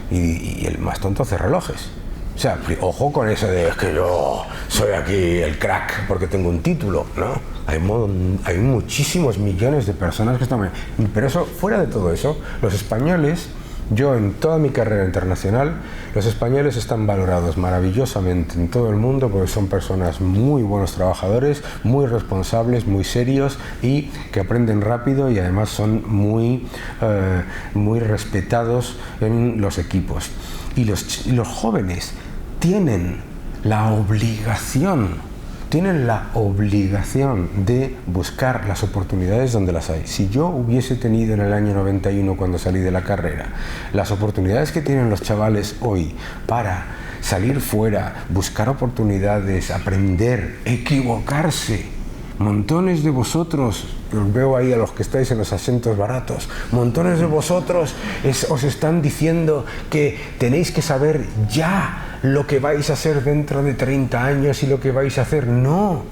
y el más tonto hace relojes. O sea, ojo con eso de es que yo soy aquí el crack porque tengo un título, ¿no? Hay muchísimos millones de personas que están... Pero eso, fuera de todo eso, los españoles, yo en toda mi carrera internacional, los españoles están valorados maravillosamente en todo el mundo porque son personas muy buenos trabajadores, muy responsables, muy serios y que aprenden rápido y además son muy respetados en los equipos. Y los jóvenes tienen la obligación de buscar las oportunidades donde las hay. Si yo hubiese tenido en el año 91, cuando salí de la carrera, las oportunidades que tienen los chavales hoy para salir fuera, buscar oportunidades, aprender, equivocarse, montones de vosotros, os veo ahí a los que estáis en los asientos baratos, montones de vosotros os están diciendo que tenéis que saber ya lo que vais a hacer dentro de 30 años y lo que vais a hacer. No,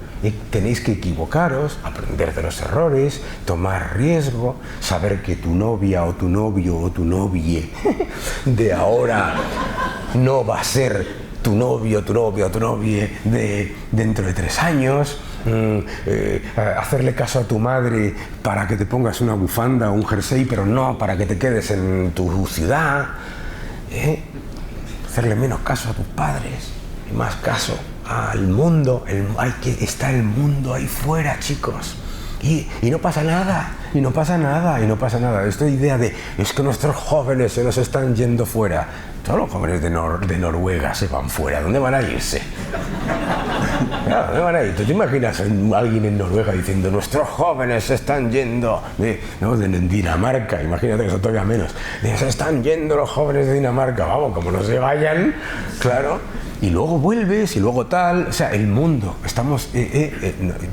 tenéis que equivocaros, aprender de los errores, tomar riesgo, saber que tu novia o tu novio o tu novie de ahora no va a ser tu novio, tu novia o tu novie de dentro de 3 años. Hacerle caso a tu madre para que te pongas una bufanda o un jersey, pero no para que te quedes en tu ciudad. Hacerle menos caso a tus padres y más caso al mundo. Está el mundo ahí fuera, chicos. Y no pasa nada, y no pasa nada. Esta idea de es que nuestros jóvenes se nos están yendo fuera. Todos los jóvenes de Noruega se van fuera. ¿Dónde van a irse? Claro, ¿dónde van a ir? ¿Tú te imaginas a alguien en Noruega diciendo nuestros jóvenes se están yendo de Dinamarca? Imagínate que son todavía menos. Se están yendo los jóvenes de Dinamarca. Vamos, como no se vayan, claro. Y luego vuelves y luego tal. O sea, el mundo.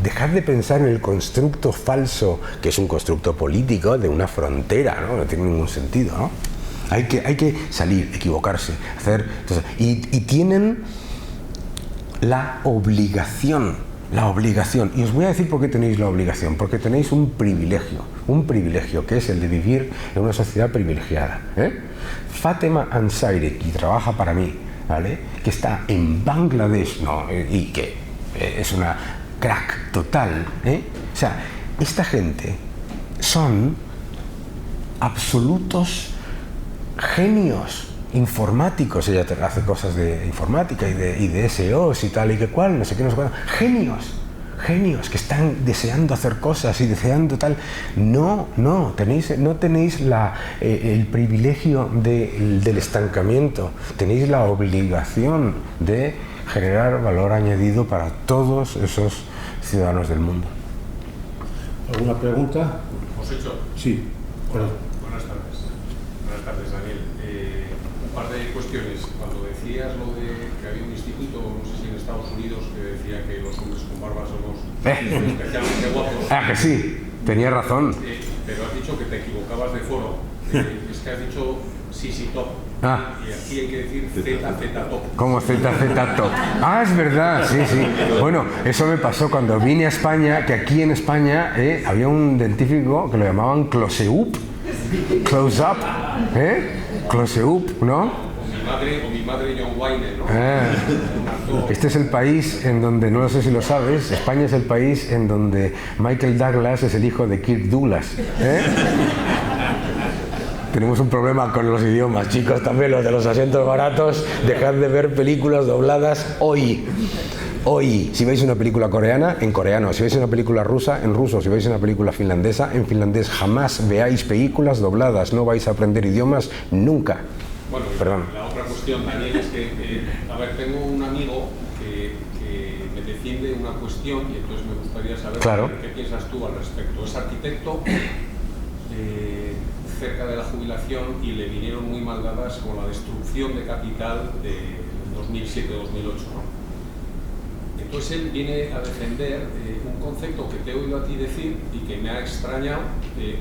Dejad de pensar en el constructo falso, que es un constructo político de una frontera, ¿no? No tiene ningún sentido, ¿no? Hay que salir, equivocarse, hacer... Entonces, y tienen la obligación, y os voy a decir por qué tenéis la obligación, porque tenéis un privilegio que es el de vivir en una sociedad privilegiada. Fátima Ansari, que trabaja para mí, ¿vale?, que está en Bangladesh, ¿no?, y que es una crack total, o sea, esta gente son absolutos genios informáticos. Ella hace cosas de informática y de SEOs y tal y que cual, no sé qué, no sé cuál. Genios que están deseando hacer cosas y deseando tal. No tenéis el privilegio del estancamiento. Tenéis la obligación de generar valor añadido para todos esos ciudadanos del mundo. ¿Alguna pregunta? ¿Os he hecho? Sí. Buenas tardes, Daniel. Un par de cuestiones. Cuando decías lo de que había un instituto, no sé si en Estados Unidos, que decía que los hombres con barba somos especialmente guapos. Que sí, tenía razón. Pero has dicho que te equivocabas de foro. Es que has dicho CC Top. Y aquí hay que decir ZZ Top. ¿Cómo ZZ Top? Es verdad, sí. Bueno, eso me pasó cuando vine a España, que aquí en España había un científico que lo llamaban Close-up, Close-up, ¿no? O mi madre John Wayne, ¿no? Este es el país en donde, no lo sé si lo sabes, España es el país en donde Michael Douglas es el hijo de Kirk Douglas. Tenemos un problema con los idiomas, chicos, también los de los asientos baratos. Dejad de ver películas dobladas hoy. Si veis una película coreana, en coreano. Si veis una película rusa, en ruso. Si veis una película finlandesa, en finlandés. Jamás veáis películas dobladas. No vais a aprender idiomas nunca. Bueno, perdón. La otra cuestión también es que, tengo un amigo que me defiende una cuestión y entonces me gustaría saber qué piensas tú al respecto. Es arquitecto, cerca de la jubilación y le vinieron muy mal dadas con la destrucción de capital de 2007-2008, ¿no? Entonces él viene a defender un concepto que te he oído a ti decir y que me ha extrañado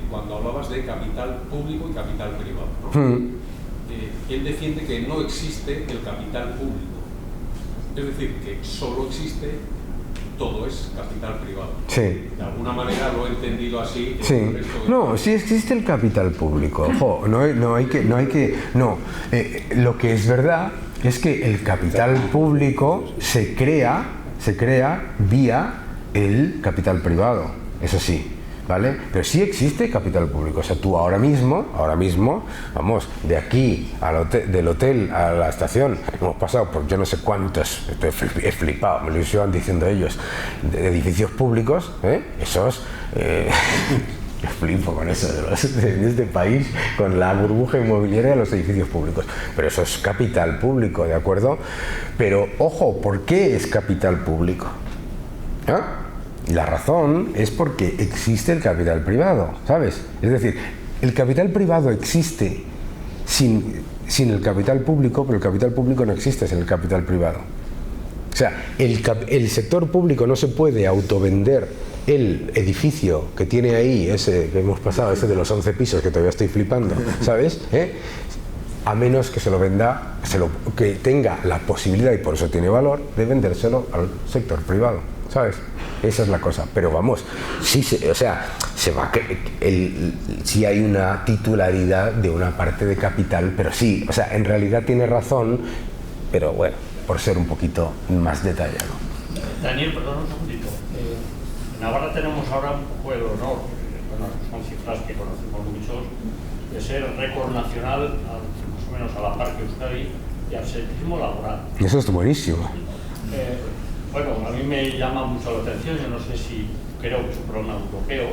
cuando hablabas de capital público y capital privado, ¿no? Él defiende que no existe el capital público, es decir, que solo existe, todo es capital privado. Sí. De alguna manera lo he entendido así. Sí. No, sí existe el capital público. Ojo, lo que es verdad es que el capital público se crea vía el capital privado, eso sí, ¿vale? Pero sí existe capital público. O sea, tú ahora mismo, vamos, de aquí del hotel a la estación, hemos pasado por yo no sé cuántos, he flipado, me lo iban diciendo ellos, de edificios públicos, esos... Yo flipo con eso de este país, con la burbuja inmobiliaria de los edificios públicos. Pero eso es capital público, ¿de acuerdo? Pero, ojo, ¿por qué es capital público? La razón es porque existe el capital privado, ¿sabes? Es decir, el capital privado existe sin el capital público, pero el capital público no existe sin el capital privado. O sea, el sector público no se puede autovender el edificio que tiene ahí, ese que hemos pasado, ese de los 11 pisos que todavía estoy flipando, ¿sabes? A menos que se lo venda, que tenga la posibilidad, y por eso tiene valor, de vendérselo al sector privado, ¿sabes? Esa es la cosa. Pero vamos, sí, sí hay una titularidad de una parte de capital, pero sí, o sea, en realidad tiene razón, pero bueno, por ser un poquito más detallado. Daniel, perdón un segundito. En Navarra tenemos ahora un poco el honor, bueno, son cifras que conocemos muchos, de ser récord nacional, más o menos a la par que Euskadi, de absentismo laboral. Eso es buenísimo. Bueno, a mí me llama mucho la atención, yo no sé si creo que es un problema europeo,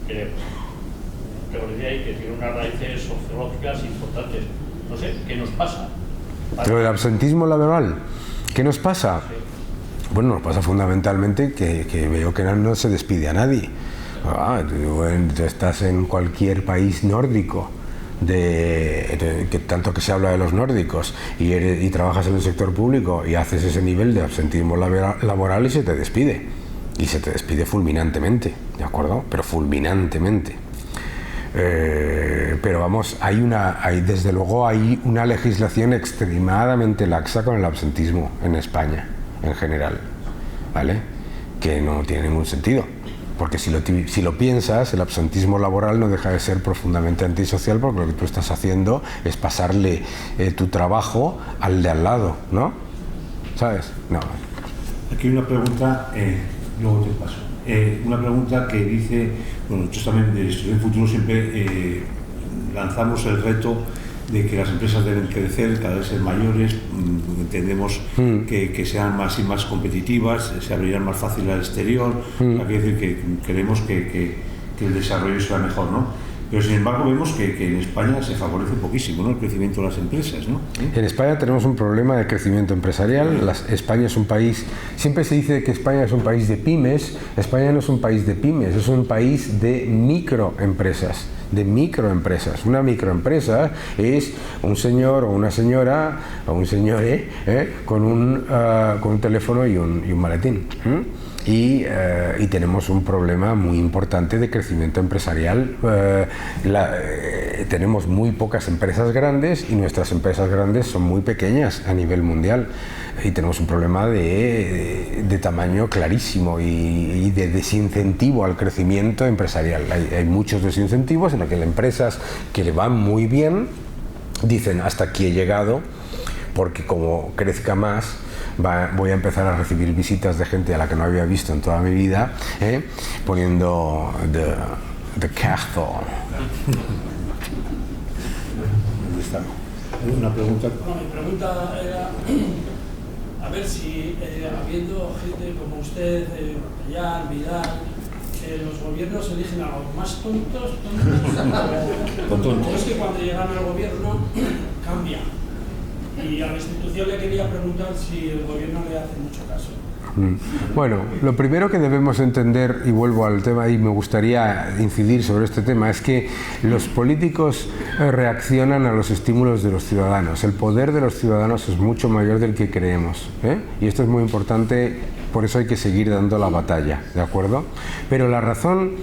creo que hay que tiene unas raíces sociológicas importantes. No sé, ¿qué nos pasa? Pero el absentismo laboral, ¿qué nos pasa? Sí. Bueno, nos pasa fundamentalmente que veo que no se despide a nadie. Tú estás en cualquier país nórdico, que tanto que se habla de los nórdicos, y trabajas en el sector público y haces ese nivel de absentismo laboral y se te despide. Y se te despide fulminantemente, ¿de acuerdo? Pero fulminantemente. Pero vamos, desde luego hay una legislación extremadamente laxa con el absentismo en España, en general, ¿vale? Que no tiene ningún sentido. Porque si lo piensas, el absentismo laboral no deja de ser profundamente antisocial, porque lo que tú estás haciendo es pasarle tu trabajo al de al lado, ¿no? ¿Sabes? No. Aquí hay una pregunta, luego te paso. Una pregunta que dice, bueno, nosotros también de Estudio en Futuro siempre lanzamos el reto de que las empresas deben crecer, cada vez ser mayores, entendemos que sean más y más competitivas, se abrirán más fácil al exterior, hay que decir que queremos que el desarrollo sea mejor, ¿no? Pero sin embargo vemos que en España se favorece poquísimo, ¿no?, el crecimiento de las empresas, ¿no? En España tenemos un problema de crecimiento empresarial. España es un país, siempre se dice que España es un país de pymes. España no es un país de pymes, es un país de microempresas. Una microempresa es un señor o una señora o un señor con un teléfono y un maletín. Y tenemos un problema muy importante de crecimiento empresarial. Tenemos muy pocas empresas grandes y nuestras empresas grandes son muy pequeñas a nivel mundial, y tenemos un problema de tamaño clarísimo y de desincentivo al crecimiento empresarial. Hay muchos desincentivos en los que las empresas que le van muy bien dicen hasta aquí he llegado, porque como crezca más voy a empezar a recibir visitas de gente a la que no había visto en toda mi vida, poniendo the castle. Una pregunta. No, mi pregunta era a ver si habiendo gente como usted, Pellar, Vidal, los gobiernos eligen a los más tontos o es que cuando llegan al gobierno cambia. Y a la institución le quería preguntar si el gobierno le hace mucho caso. Bueno, lo primero que debemos entender, y vuelvo al tema y me gustaría incidir sobre este tema, es que los políticos reaccionan a los estímulos de los ciudadanos. El poder de los ciudadanos es mucho mayor del que creemos, ¿eh? Y esto es muy importante, por eso hay que seguir dando la batalla, ¿de acuerdo? Pero la razón...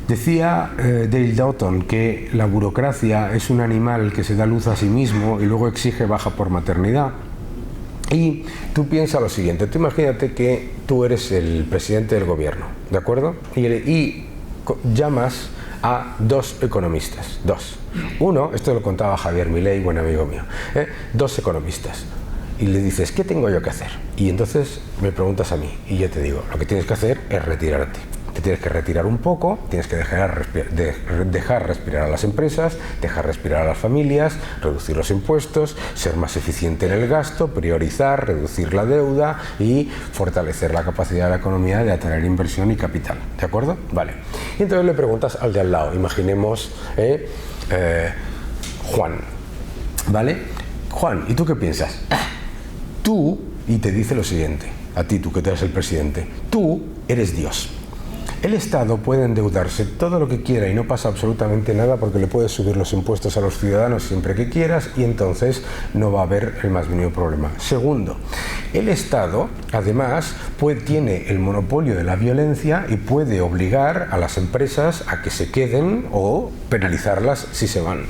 Decía Dale Doughton que la burocracia es un animal que se da luz a sí mismo y luego exige baja por maternidad. Y tú piensas lo siguiente, tú imagínate que tú eres el presidente del gobierno, ¿de acuerdo? Y llamas a dos economistas, dos. Uno, esto lo contaba Javier Milei, buen amigo mío, dos economistas. Y le dices, ¿qué tengo yo que hacer? Y entonces me preguntas a mí, y yo te digo, lo que tienes que hacer es retirarte. Te tienes que retirar un poco, tienes que dejar respirar a las empresas, dejar respirar a las familias, reducir los impuestos, ser más eficiente en el gasto, priorizar, reducir la deuda y fortalecer la capacidad de la economía de atraer inversión y capital. ¿De acuerdo? Vale. Y entonces le preguntas al de al lado, imaginemos Juan. ¿Vale? Juan, ¿y tú qué piensas? Tú, y te dice lo siguiente, a ti, tú que eres el presidente, tú eres Dios. El Estado puede endeudarse todo lo que quiera y no pasa absolutamente nada porque le puedes subir los impuestos a los ciudadanos siempre que quieras y entonces no va a haber el más mínimo problema. Segundo, el Estado además tiene el monopolio de la violencia y puede obligar a las empresas a que se queden o penalizarlas si se van.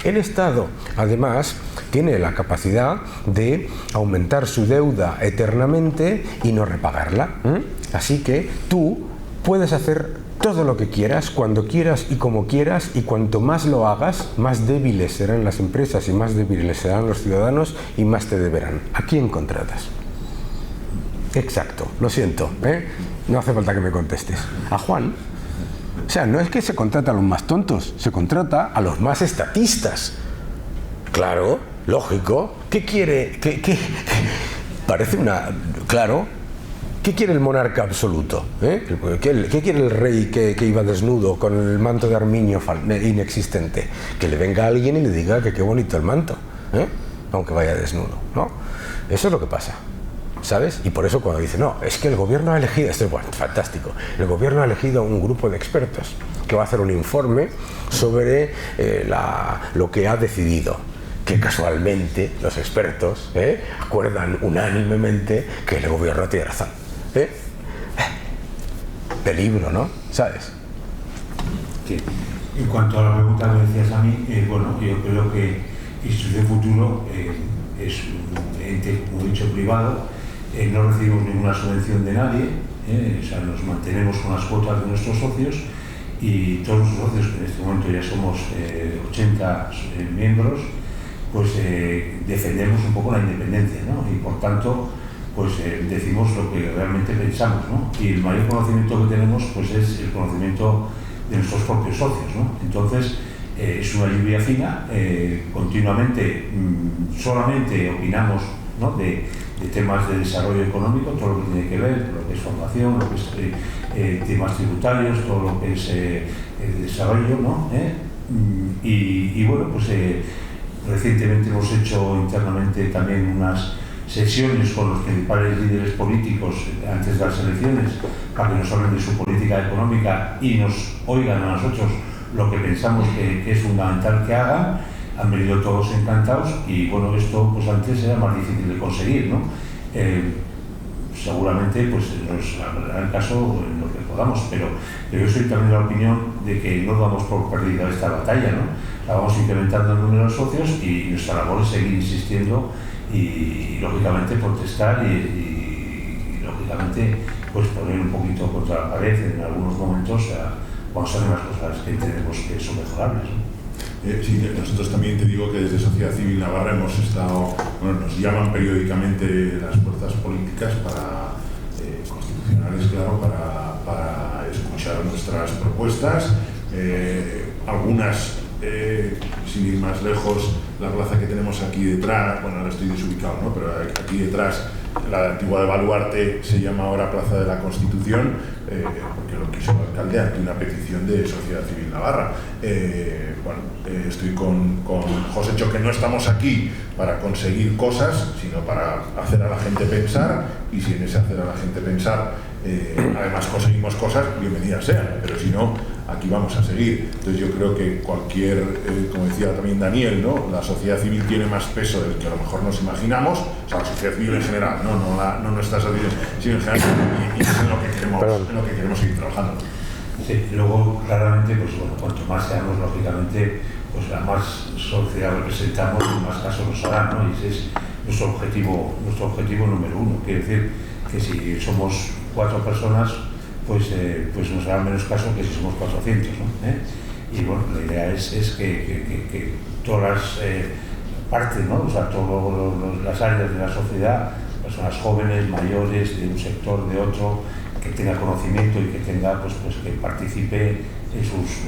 El Estado además tiene la capacidad de aumentar su deuda eternamente y no repagarla. Así que tú puedes hacer todo lo que quieras, cuando quieras y como quieras, y cuanto más lo hagas, más débiles serán las empresas y más débiles serán los ciudadanos y más te deberán. ¿A quién contratas? Exacto, lo siento, no hace falta que me contestes. ¿A Juan? O sea, no es que se contrata a los más tontos, se contrata a los más estatistas. Claro, lógico. ¿Qué quiere? ¿Qué? Parece una... Claro. ¿Qué quiere el monarca absoluto? ¿Qué quiere el rey que iba desnudo con el manto de armiño inexistente? Que le venga alguien y le diga que qué bonito el manto, aunque vaya desnudo, ¿no? Eso es lo que pasa, ¿sabes? Y por eso cuando dice, no, es que el gobierno ha elegido, esto es bueno, fantástico, el gobierno ha elegido un grupo de expertos que va a hacer un informe sobre lo que ha decidido, que casualmente los expertos acuerdan unánimemente que el gobierno tiene razón. Peligro, ¿no? ¿Sabes? Sí. En cuanto a la pregunta que me decías a mí, bueno, yo creo que Institución Futuro es un ente, como he dicho, privado, no recibimos ninguna subvención de nadie, o sea, nos mantenemos con las cuotas de nuestros socios y todos los socios, que en este momento ya somos 80 miembros, pues defendemos un poco la independencia, ¿no? Y por tanto, pues decimos lo que realmente pensamos, ¿no? Y el mayor conocimiento que tenemos pues es el conocimiento de nuestros propios socios, ¿no? Entonces es una lluvia fina, continuamente solamente opinamos, ¿no? de temas de desarrollo económico, todo lo que tiene que ver, lo que es formación, lo que es temas tributarios, todo lo que es desarrollo, ¿no? Y bueno, pues recientemente hemos hecho internamente también unas sesiones con los principales líderes políticos antes de las elecciones para que nos hablen de su política económica y nos oigan a nosotros lo que pensamos que es fundamental que hagan. Han venido todos encantados y bueno, esto pues antes era más difícil de conseguir, ¿no? Seguramente pues nos hará el caso en lo que podamos, pero yo soy también de la opinión de que no damos por perdida esta batalla, ¿no? La vamos incrementando el número de socios y nuestra labor es seguir insistiendo y lógicamente protestar y lógicamente pues poner un poquito contra la pared en algunos momentos cuando salen las cosas que entendemos que son mejorables, ¿no? Sí, nosotros también te digo que desde Sociedad Civil Navarra hemos estado, bueno, nos llaman periódicamente las fuerzas políticas constitucionales, claro, para escuchar nuestras propuestas, algunas, sin ir más lejos, la plaza que tenemos aquí detrás, bueno, ahora estoy desubicado, ¿no? Pero aquí detrás La antigua de Baluarte se llama ahora Plaza de la Constitución, porque lo quiso el alcalde ante una petición de Sociedad Civil Navarra. Estoy con José Choque, no estamos aquí para conseguir cosas, sino para hacer a la gente pensar, y si en ese hacer a la gente pensar además conseguimos cosas, bienvenidas sean, pero si no, aquí vamos a seguir. Entonces yo creo que cualquier, como decía también Daniel, ¿no? La sociedad civil tiene más peso del que a lo mejor nos imaginamos, o sea, la sociedad civil en general, no nuestra sociedad civil en general, y es en lo que queremos seguir trabajando. Sí, y luego claramente, pues bueno, cuanto más seamos, lógicamente, pues a más sociedad representamos, más caso nos harán, ¿no? Y ese es nuestro objetivo número uno. Quiere decir que si somos 4 personas, pues nos harán menos caso que si somos 400, ¿no? Y bueno, la idea es que todas las partes, ¿no? O sea, todas las áreas de la sociedad, personas jóvenes, mayores, de un sector, de otro, que tenga conocimiento y que tenga, pues que participe en sus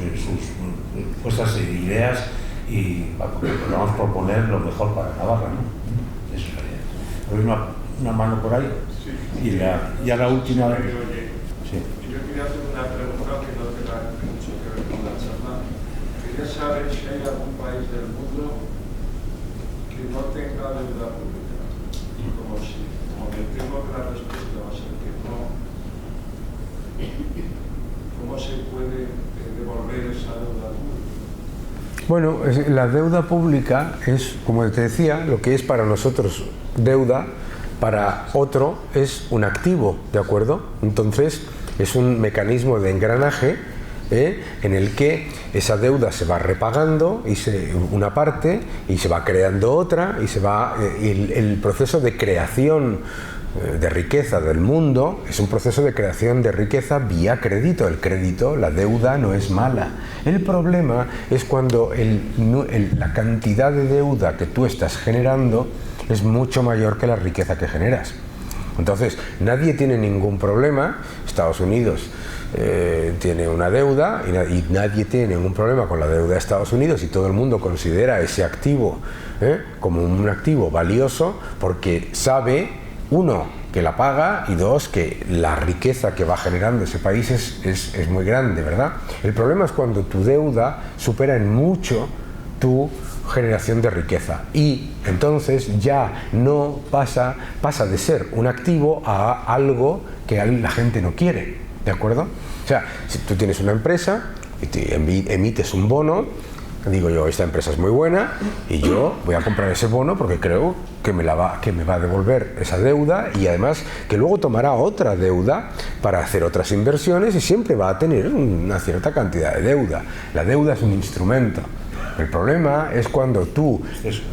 propuestas e ideas, y que podamos proponer lo mejor para Navarra, ¿no? Eso es la idea. ¿Hay una mano por ahí? Sí. Y ya la última. Sí. Yo quería hacer una pregunta que no tenga mucho que ver con la charla. Quería saber si hay algún país del mundo que no tenga deuda pública. Y como me temo que la respuesta va a ser que no, ¿cómo se puede devolver esa deuda pública? Bueno, la deuda pública es, como te decía, lo que es para nosotros deuda, para otro es un activo, ¿de acuerdo? Entonces es un mecanismo de engranaje en el que esa deuda se va repagando, una parte, y se va creando otra, y el proceso de creación de riqueza del mundo es un proceso de creación de riqueza vía crédito. El crédito, la deuda, no es mala. El problema es cuando la cantidad de deuda que tú estás generando es mucho mayor que la riqueza que generas. Entonces, nadie tiene ningún problema. Estados Unidos tiene una deuda y nadie tiene ningún problema con la deuda de Estados Unidos, y todo el mundo considera ese activo como un activo valioso, porque sabe, uno, que la paga, y dos, que la riqueza que va generando ese país es muy grande, ¿verdad? El problema es cuando tu deuda supera en mucho tu generación de riqueza, y entonces ya no pasa de ser un activo a algo que la gente no quiere, ¿de acuerdo? O sea, si tú tienes una empresa y te emites un bono, digo yo, esta empresa es muy buena y yo voy a comprar ese bono porque creo que me va a devolver esa deuda, y además que luego tomará otra deuda para hacer otras inversiones, y siempre va a tener una cierta cantidad de deuda. La deuda es un instrumento. El problema es cuando tú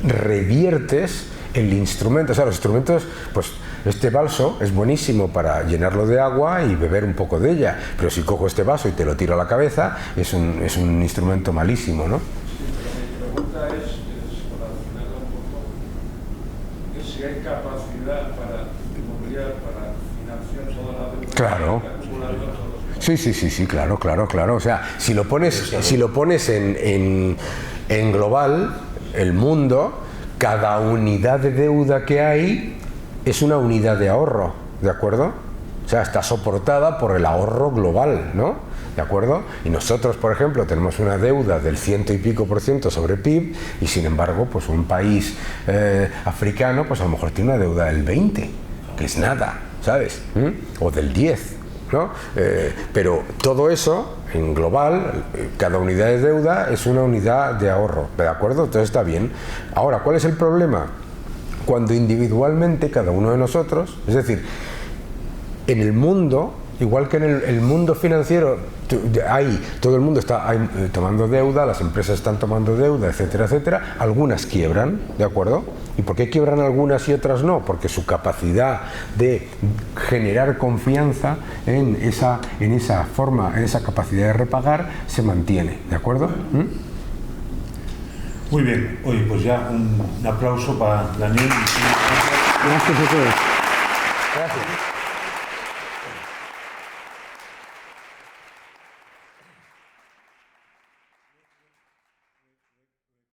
reviertes el instrumento. O sea, los instrumentos, pues este vaso es buenísimo para llenarlo de agua y beber un poco de ella, pero si cojo este vaso y te lo tiro a la cabeza, es un instrumento malísimo, ¿no? Mi pregunta es para afinarla un poco, es si hay capacidad para financiar toda la deuda. Claro. Sí, claro. O sea, si lo pones en global, el mundo, cada unidad de deuda que hay es una unidad de ahorro, ¿de acuerdo? O sea, está soportada por el ahorro global, ¿no? ¿De acuerdo? Y nosotros, por ejemplo, tenemos una deuda del 100 y pico % sobre PIB, y sin embargo, pues un país africano, pues a lo mejor tiene una deuda del 20, que es nada, ¿sabes? O del 10, ¿no? Pero todo eso, en global, cada unidad de deuda es una unidad de ahorro, ¿de acuerdo? Entonces está bien. Ahora, ¿cuál es el problema? Cuando individualmente cada uno de nosotros, es decir, en el mundo, igual que en el mundo financiero, todo el mundo está tomando deuda, las empresas están tomando deuda, etcétera, etcétera. Algunas quiebran, ¿de acuerdo? ¿Y por qué quiebran algunas y otras no? Porque su capacidad de generar confianza en esa forma, en esa capacidad de repagar, se mantiene, ¿de acuerdo? Muy bien. Oye, pues ya un aplauso para Daniel. Gracias a todos. Gracias.